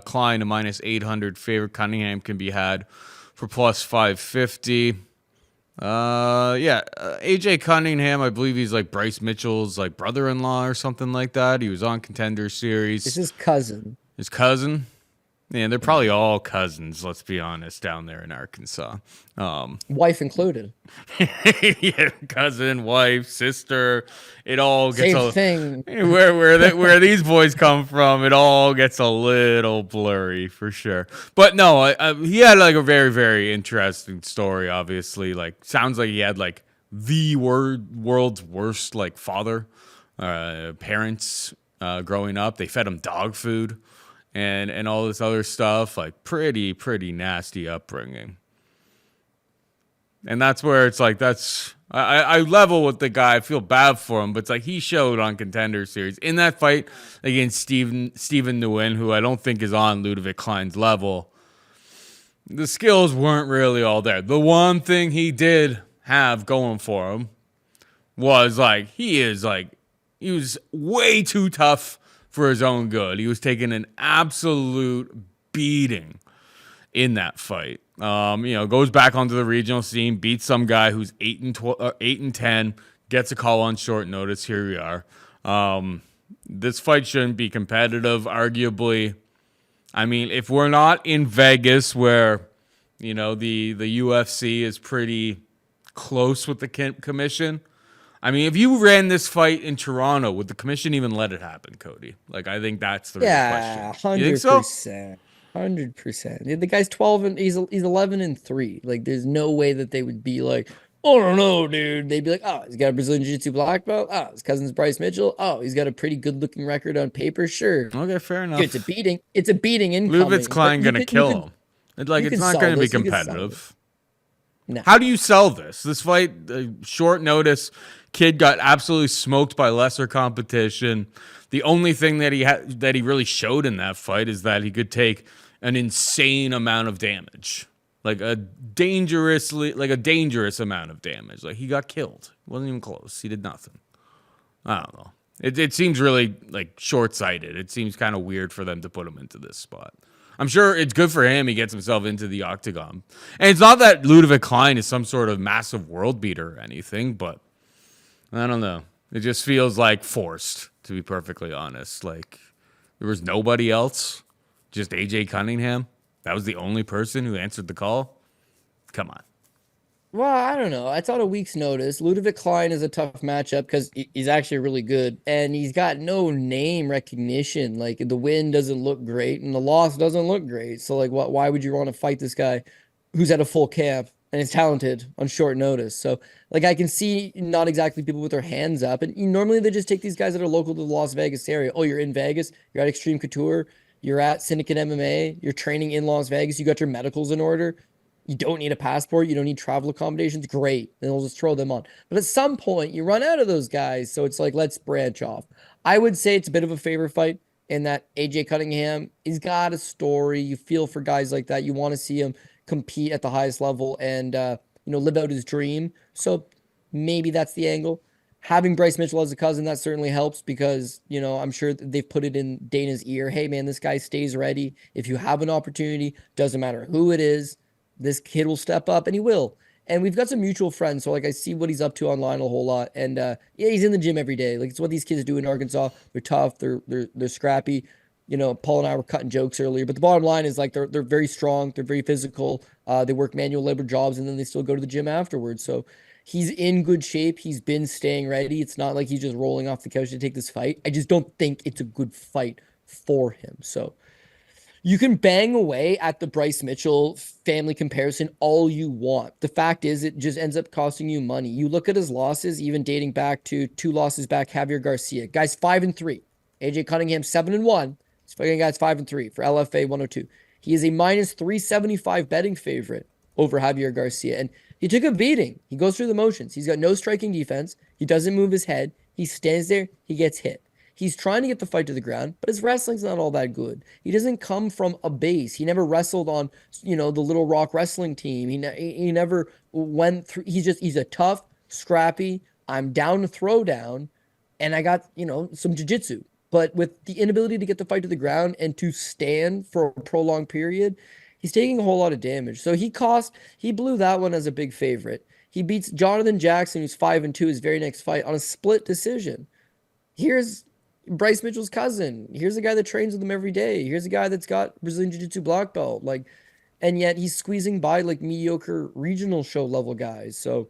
Klein a minus 800 favorite. Cunningham can be had for plus 550. AJ Cunningham, I believe he's like Bryce Mitchell's like brother-in-law or something like that. He was on Contender Series. It's his cousin. His cousin? Yeah, they're probably all cousins, let's be honest, down there in Arkansas. Wife included. Yeah, cousin, wife, sister, it all gets Same thing. Where these boys come from, it all gets a little blurry for sure. But no, he had like a very, very interesting story, obviously. Like, sounds like he had like the world's worst like father, parents growing up. They fed him dog food. And all this other stuff, like pretty nasty upbringing. And that's where it's like, I level with the guy. I feel bad for him, but it's like he showed on Contender Series in that fight against Stephen Nguyen, who I don't think is on Ludovit Klein's level. The skills weren't really all there. The one thing he did have going for him was like, he was way too tough for his own good. He was taking an absolute beating in that fight. Goes back onto the regional scene, beats some guy who's 8-10, gets a call on short notice. Here we are. This fight shouldn't be competitive, arguably. I mean, if we're not in Vegas where, the UFC is pretty close with the commission, I mean, if you ran this fight in Toronto, would the commission even let it happen, Cody? Like, I think that's the real question. 100%. You think so? 100%. The guy's 12 and he's 11-3. Like, there's no way that they would be like, oh, no, no, dude. They'd be like, oh, he's got a Brazilian Jiu-Jitsu black belt. Oh, his cousin's Bryce Mitchell. Oh, he's got a pretty good-looking record on paper. Sure. Okay, fair enough. It's a beating. It's a beating incoming. Ludovit Klein going to kill him. It's not going to be competitive. No. How do you sell this? This fight, short notice, kid got absolutely smoked by lesser competition. The only thing that he really showed in that fight is that he could take an insane amount of damage, like a dangerous amount of damage. Like, he got killed. It wasn't even close. He did nothing. I don't know. It seems really like short-sighted. It seems kind of weird for them to put him into this spot. I'm sure it's good for him. He gets himself into the octagon. And it's not that Ludovit Klein is some sort of massive world beater or anything, but I don't know. It just feels like forced, to be perfectly honest. Like, there was nobody else, just AJ Cunningham. That was the only person who answered the call. Come on. Well, I don't know. It's on a week's notice. Ludovit Klein is a tough matchup because he's actually really good, and he's got no name recognition. Like, the win doesn't look great, and the loss doesn't look great. So, like, why would you want to fight this guy who's at a full camp and is talented on short notice? So, like, I can see not exactly people with their hands up, and normally they just take these guys that are local to the Las Vegas area. Oh, you're in Vegas. You're at Extreme Couture. You're at Syndicate MMA. You're training in Las Vegas. You got your medicals in order. You don't need a passport. You don't need travel accommodations. Great. Then they'll just throw them on. But at some point, you run out of those guys. So it's like, let's branch off. I would say it's a bit of a favorite fight in that AJ Cunningham, he's got a story. You feel for guys like that. You want to see him compete at the highest level and, live out his dream. So maybe that's the angle. Having Bryce Mitchell as a cousin, that certainly helps because, I'm sure they've put it in Dana's ear. Hey, man, this guy stays ready. If you have an opportunity, doesn't matter who it is, this kid will step up, and he will. And we've got some mutual friends, so like I see what he's up to online a whole lot. And he's in the gym every day. Like, it's what these kids do in Arkansas. They're tough. They're scrappy. Paul and I were cutting jokes earlier, but the bottom line is like they're very strong. They're very physical. They work manual labor jobs, and then they still go to the gym afterwards. So he's in good shape. He's been staying ready. It's not like he's just rolling off the couch to take this fight. I just don't think it's a good fight for him. So you can bang away at the Bryce Mitchell family comparison all you want. The fact is, it just ends up costing you money. You look at his losses, even dating back to 2 losses back, Javier Garcia. Guy's 5-3. AJ Cunningham 7-1. This fucking guy's 5-3 for LFA 102. He is a minus 375 betting favorite over Javier Garcia. And he took a beating. He goes through the motions. He's got no striking defense. He doesn't move his head. He stands there. He gets hit. He's trying to get the fight to the ground, but his wrestling's not all that good. He doesn't come from a base. He never wrestled on, the Little Rock wrestling team. He never went through. He's a tough, scrappy, I'm down to throw down, and I got, some jiu-jitsu. But with the inability to get the fight to the ground and to stand for a prolonged period, he's taking a whole lot of damage. So he blew that one as a big favorite. He beats Jonathan Jackson, who's 5-2, his very next fight, on a split decision. Here's Bryce Mitchell's cousin. Here's a guy that trains with him every day. Here's a guy that's got Brazilian Jiu-Jitsu black belt. And yet he's squeezing by mediocre regional show level guys. So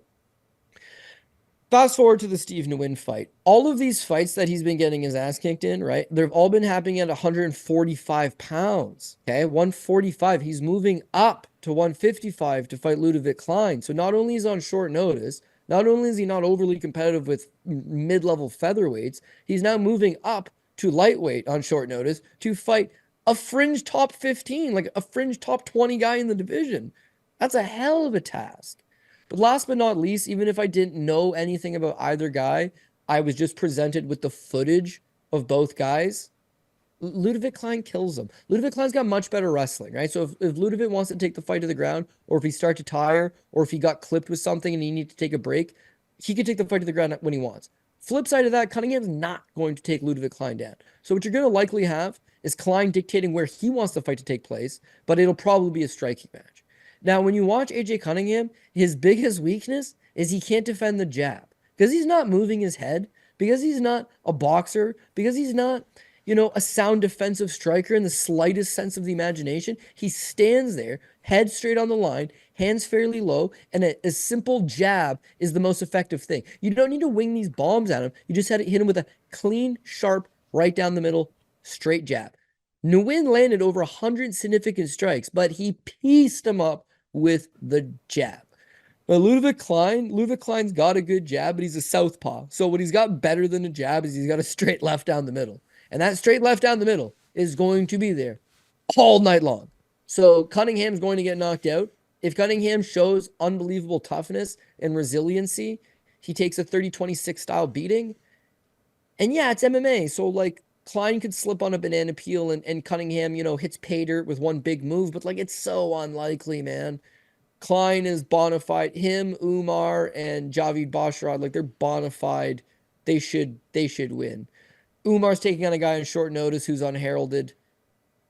fast forward to the Steve Nguyen fight. All of these fights that he's been getting his ass kicked in, right? They've all been happening at 145 pounds. Okay, 145. He's moving up to 155 to fight Ludovit Klein. So not only is he on short notice, not only is he not overly competitive with mid-level featherweights, he's now moving up to lightweight on short notice to fight a fringe top 15, a fringe top 20 guy in the division. That's a hell of a task. But last but not least, even if I didn't know anything about either guy, I was just presented with the footage of both guys. Ludovit Klein kills him. Ludovit Klein's got much better wrestling, right? So if Ludovit wants to take the fight to the ground, or if he starts to tire, or if he got clipped with something and he needs to take a break, he could take the fight to the ground when he wants. Flip side of that, Cunningham's not going to take Ludovit Klein down. So what you're going to likely have is Klein dictating where he wants the fight to take place, but it'll probably be a striking match. Now, when you watch AJ Cunningham, his biggest weakness is he can't defend the jab because he's not moving his head, because he's not a boxer, because he's not, a sound defensive striker in the slightest sense of the imagination. He stands there, head straight on the line, hands fairly low, and a simple jab is the most effective thing. You don't need to wing these bombs at him. You just had to hit him with a clean, sharp, right down the middle, straight jab. Nguyen landed over 100 significant strikes, but he pieced him up with the jab. Now, Ludovit Klein's got a good jab, but he's a southpaw. So what he's got better than a jab is he's got a straight left down the middle. And that straight left down the middle is going to be there all night long. So Cunningham's going to get knocked out. If Cunningham shows unbelievable toughness and resiliency, he takes a 30-26 style beating. And yeah, it's MMA. So Klein could slip on a banana peel and Cunningham, hits pay dirt with one big move, but it's so unlikely, man. Klein is bona fide. Him, Umar, and Javid Basharat, they're bona fide. They should win. Umar's taking on a guy on short notice who's unheralded.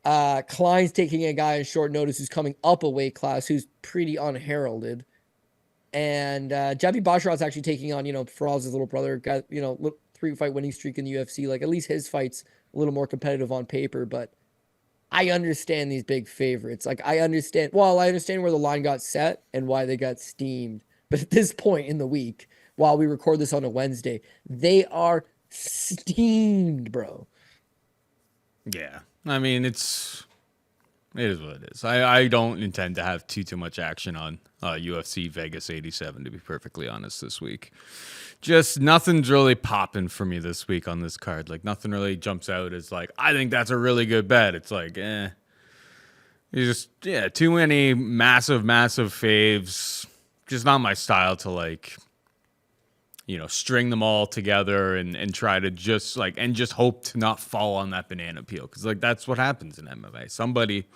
Klein's taking a guy on short notice who's coming up a weight class who's pretty unheralded. And Javid Basharat's actually taking on, Faraz's little brother, guy, 3-fight winning streak in the UFC. At least his fight's a little more competitive on paper, but I understand these big favorites. I understand where the line got set and why they got steamed. But at this point in the week, while we record this on a Wednesday, they are steamed, bro. Yeah. I mean, it is what it is. I don't intend to have too much action on UFC Vegas 87, to be perfectly honest, this week. Just nothing's really popping for me this week on this card. Nothing really jumps out as I think that's a really good bet. It's You just, too many massive faves. Just not my style to string them all together and try to just and just hope to not fall on that banana peel. Because that's what happens in MMA. Somebody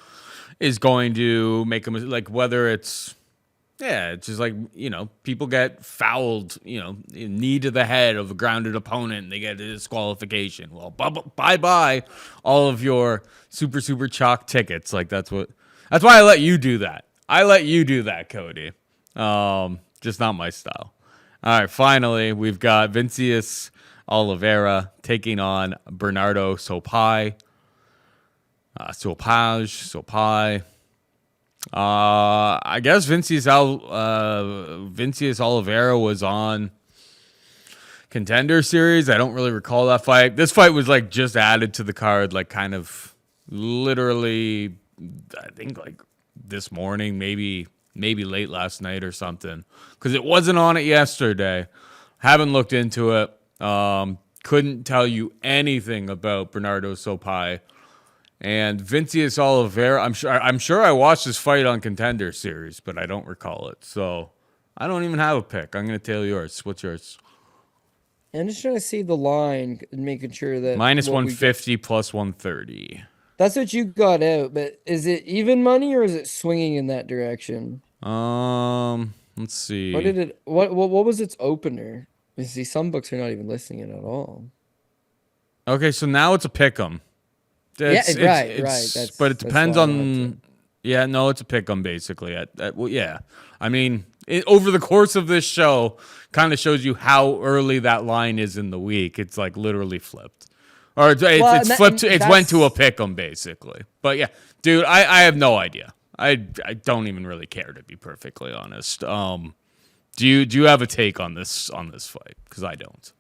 is going to make a mistake, whether it's, it's just people get fouled, knee to the head of a grounded opponent and they get a disqualification. Well, bye all of your super chalk tickets. That's why I let you do that. I let you do that, Cody. Just not my style. All right, finally, we've got Vincius Oliveira taking on Bernardo Sopai. Sopai. I guess Vincius Oliveira was on Contender Series. I don't really recall that fight. This fight was just added to the card, kind of literally, I think this morning, maybe late last night or something, because it wasn't on it yesterday. Haven't looked into it. Couldn't tell you anything about Bernardo Sopai. And Vincius Oliveira, I'm sure I watched this fight on Contender Series, but I don't recall it. So I don't even have a pick. I'm going to tell yours. What's yours? I'm just trying to see the line and making sure that minus 150 plus 130. That's what you got out, but is it even money or is it swinging in that direction? Let's see. What was its opener? You see, some books are not even listing it at all. Okay, so now it's a pick 'em. Yeah, right. But it That's depends why I wanted to. on. Yeah, no, it's a pick 'em basically. Well, yeah, I mean, over the course of this show, kind of shows you how early that line is in the week. It's like literally flipped, or Well, it's flipped. It's went to a pick 'em basically. But yeah, dude, I have no idea. I don't even really care, to be perfectly honest. Do you have a take on this fight? Because I don't.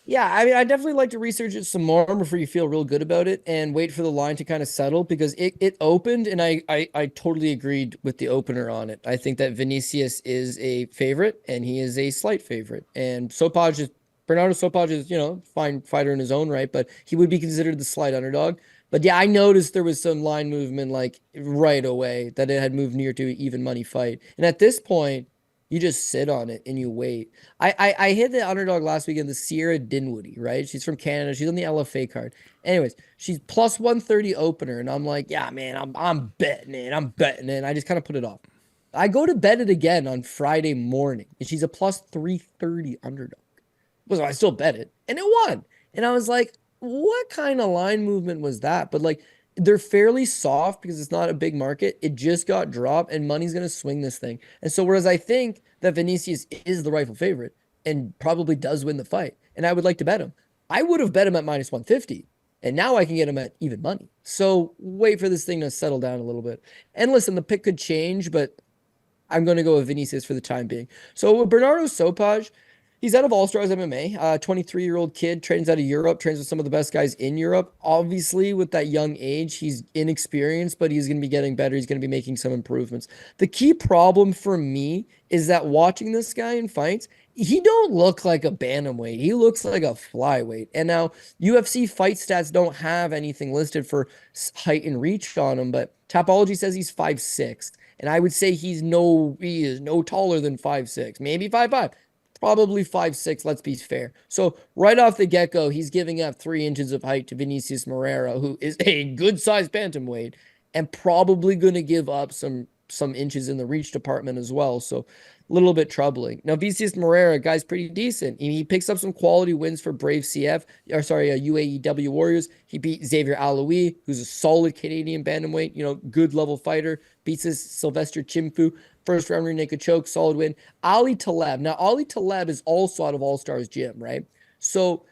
Yeah, I mean, I definitely like to research it some more before you feel real good about it and wait for the line to kind of settle because it opened and I totally agreed with the opener on it. I think that Vinicius is a favorite and he is a slight favorite. And Bernardo Sopaj is, fine fighter in his own right, but he would be considered the slight underdog. But yeah, I noticed there was some line movement like right away that it had moved near to an even money fight. And at this point, you just sit on it and you wait. I hit the underdog last weekend, the Sierra Dinwoody, right? She's from Canada. She's on the LFA card. Anyways, she's plus 130 opener, and I'm like, yeah, man, I'm betting it. I'm betting it. And I just kind of put it off. I go to bet it again on Friday morning, and she's a plus 330 underdog. So I still bet it, and it won. And I was like, what kind of line movement was that? But like, they're fairly soft because it's not a big market. It just got dropped, and money's going to swing this thing. And so, whereas I think that Vinicius is the rightful favorite and probably does win the fight, and I would like to bet him, I would have bet him at minus 150, and now I can get him at even money. So, wait for this thing to settle down a little bit. And listen, the pick could change, but I'm going to go with Vinicius for the time being. So, with Bernardo Sopaj, he's out of All Stars MMA, 23-year-old kid, trains out of Europe, trains with some of the best guys in Europe. Obviously, with that young age, he's inexperienced, but he's going to be getting better. He's going to be making some improvements. The key problem for me is that watching this guy in fights, he don't look like a bantamweight. He looks like a flyweight. And now UFC fight stats don't have anything listed for height and reach on him, but Tapology says he's 5'6". And I would say he is no taller than 5'6", maybe 5'5". Probably 5'6", let's be fair. So right off the get-go, he's giving up 3 inches of height to Vinicius Moreira, who is a good-sized bantamweight, and probably going to give up some inches in the reach department as well. So a little bit troubling. Now, Vinicius Moreira, guy's pretty decent. He picks up some quality wins for Brave UAEW Warriors. He beat Xavier Aloui, who's a solid Canadian bantamweight, good level fighter. Beats his Sylvester Chimfu. First round rear naked choke, solid win. Ali Taleb. Now, Ali Taleb is also out of All Stars Gym, right? So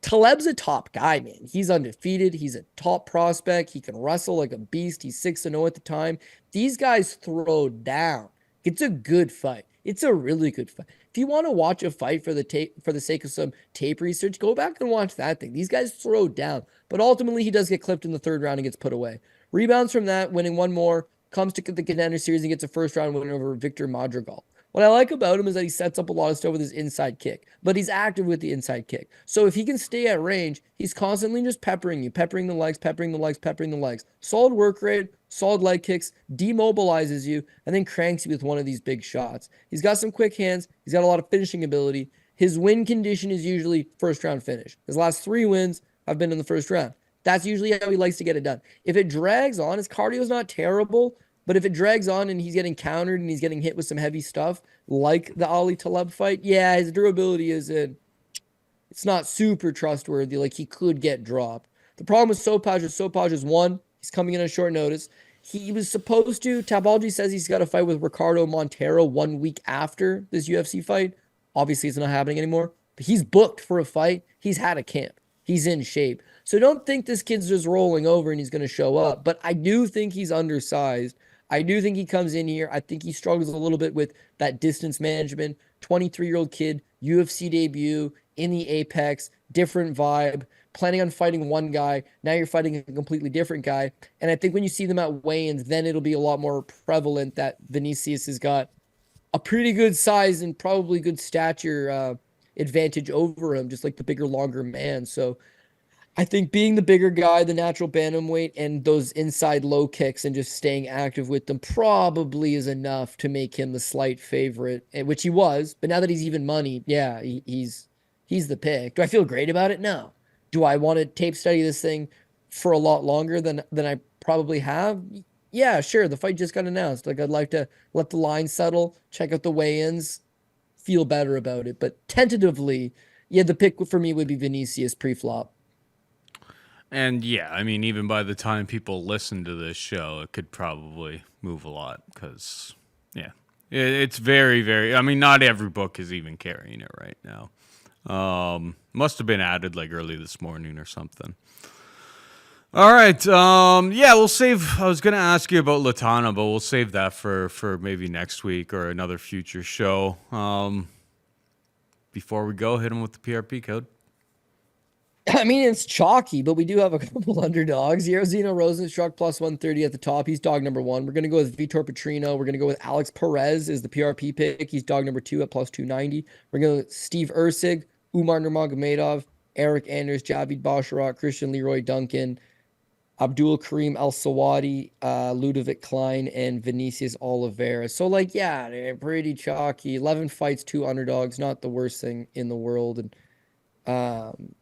Taleb's a top guy, man. He's undefeated. He's a top prospect. He can wrestle like a beast. He's 6-0 at the time. These guys throw down. It's a good fight. It's a really good fight. If you want to watch a fight for the sake of some tape research, go back and watch that thing. These guys throw down. But ultimately, he does get clipped in the 3rd round and gets put away. Rebounds from that, winning one more, comes to the Contender Series and gets a 1st round win over Victor Madrigal. What I like about him is that he sets up a lot of stuff with his inside kick, but he's active with the inside kick. So if he can stay at range, he's constantly just peppering you, peppering the legs, peppering the legs, peppering the legs. Solid work rate, solid leg kicks, demobilizes you, and then cranks you with one of these big shots. He's got some quick hands. He's got a lot of finishing ability. His win condition is usually 1st round finish. His last 3 wins have been in the 1st round. That's usually how he likes to get it done. If it drags on, his cardio is not terrible, but if it drags on and he's getting countered and he's getting hit with some heavy stuff, like the Ali Taleb fight, yeah, his durability it's not super trustworthy. Like, he could get dropped. The problem with Sopaj is one, he's coming in on short notice. He was supposed to, Tapology says he's got a fight with Ricardo Montero 1 week after this UFC fight. Obviously, it's not happening anymore, but he's booked for a fight. He's had a camp. He's in shape. So don't think this kid's just rolling over and he's going to show up. But I do think he's undersized. I do think he comes in here. I think he struggles a little bit with that distance management. 23-year-old kid, UFC debut, in the Apex, different vibe, planning on fighting one guy. Now you're fighting a completely different guy. And I think when you see them at weigh-ins, then it'll be a lot more prevalent that Vinicius has got a pretty good size and probably good stature advantage over him, just like the bigger, longer man. So I think being the bigger guy, the natural bantamweight, and those inside low kicks and just staying active with them probably is enough to make him the slight favorite, which he was. But now that he's even money, yeah, he's the pick. Do I feel great about it? No. Do I want to tape study this thing for a lot longer than I probably have? Yeah, sure. The fight just got announced. Like, I'd like to let the line settle, check out the weigh-ins, feel better about it. But tentatively, yeah, the pick for me would be Vinicius pre-flop. And yeah, I mean, even by the time people listen to this show, it could probably move a lot because, yeah, it's very, very. I mean, not every book is even carrying it right now. Must have been added like early this morning or something. All right. Yeah, we'll save. I was gonna ask you about Latana, but we'll save that for maybe next week or another future show. Before we go, hit them with the PRP code. I mean, it's chalky, but we do have a couple underdogs. Jairzinho Rozenstruik plus 130 at the top. He's dog number 1. We're going to go with Vitor Petrino. We're going to go with Alex Perez is the PRP pick. He's dog number 2 at plus 290. We're going to go with Steve Erceg, Umar Nurmagomedov, Eryk Anders, Javid Basharat, Christian Leroy Duncan, Abdul-Kareem Al-Selwady, Ludovit Klein, and Vinicius Oliveira. So, like, yeah, they're pretty chalky. 11 fights, 2 underdogs. Not the worst thing in the world. And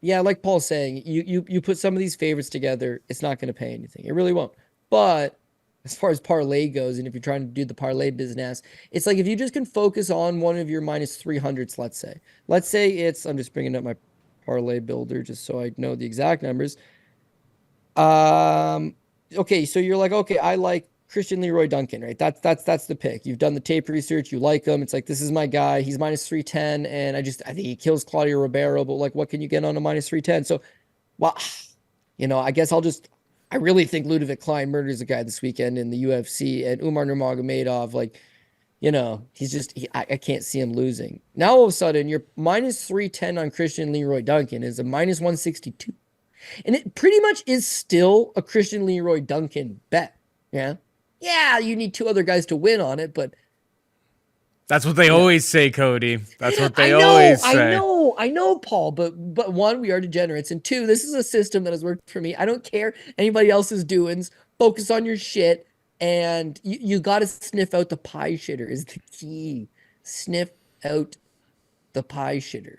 yeah, like Paul's saying, you put some of these favorites together, it's not going to pay anything. It really won't. But as far as parlay goes, and if you're trying to do the parlay business, it's like if you just can focus on one of your minus 300s, let's say it's, I'm just bringing up my parlay builder just so I know the exact numbers. Okay, so you're like, okay, I like Christian Leroy Duncan, right? That's the pick. You've done the tape research, you like him. It's like, this is my guy. He's minus 310, and I think he kills Claudio Ribeiro, but like, what can you get on a minus 310? So, well, I guess I really think Ludovit Klein murders a guy this weekend in the UFC, and Umar Nurmagomedov, like, I can't see him losing. Now, all of a sudden, your minus 310 on Christian Leroy Duncan is a minus 162. And it pretty much is still a Christian Leroy Duncan bet. Yeah. Yeah, you need 2 other guys to win on it, but that's what they always say, Cody. That's what they always say. I know, Paul, but 1, we are degenerates, and 2, this is a system that has worked for me. I don't care anybody else's doings. Focus on your shit, and you got to sniff out the pie shitter is the key. Sniff out the pie shitter.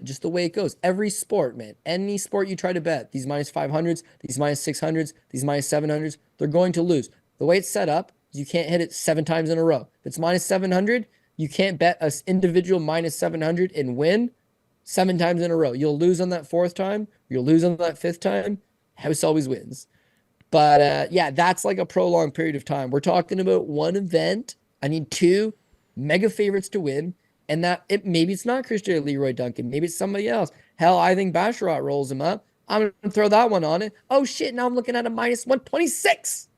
Just the way it goes. Every sport, man. Any sport you try to bet, these minus 500s, these minus 600s, these minus 700s, they're going to lose. The way it's set up, you can't hit it 7 times in a row. If it's minus 700, you can't bet an individual minus 700 and win 7 times in a row. You'll lose on that 4th time. You'll lose on that 5th time. House always wins. But yeah, that's like a prolonged period of time. We're talking about 1 event. I need 2 mega favorites to win. And maybe it's not Christian Leroy Duncan. Maybe it's somebody else. Hell, I think Basharat rolls him up. I'm going to throw that one on it. Oh, shit. Now I'm looking at a minus 126.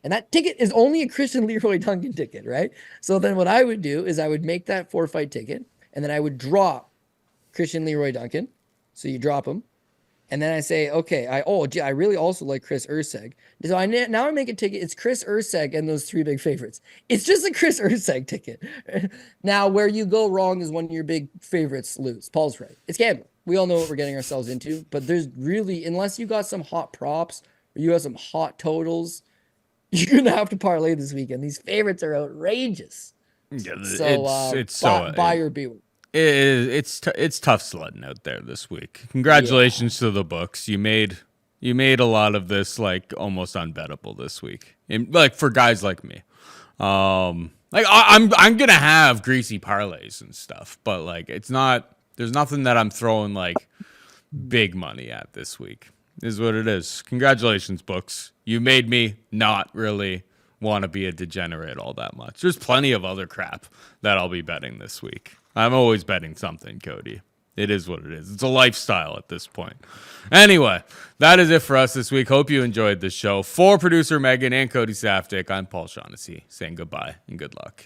And that ticket is only a Christian Leroy Duncan ticket, right? So then what I would do is I would make that 4-fight ticket, and then I would drop Christian Leroy Duncan. So you drop him. And then I say, okay, I really also like Chris Erceg. So now I make a ticket. It's Chris Erceg and those 3 big favorites. It's just a Chris Erceg ticket. Now, where you go wrong is when your big favorites lose. Paul's right. It's gambling. We all know what we're getting ourselves into. But there's really, unless you got some hot props or you have some hot totals, you're going to have to parlay this weekend. These favorites are outrageous. Yeah, so it's so buy or beware. It's tough sledding out there this week. Congratulations to the books. You made a lot of this like almost unbettable this week. And like for guys like me. Like I'm gonna have greasy parlays and stuff, but like there's nothing that I'm throwing like big money at this week. Is what it is. Congratulations, books. You made me not really want to be a degenerate all that much. There's plenty of other crap that I'll be betting this week. I'm always betting something, Cody. It is what it is. It's a lifestyle at this point. Anyway, that is it for us this week. Hope you enjoyed the show. For producer Megan and Cody Saftik, I'm Paul Shaughnessy saying goodbye and good luck.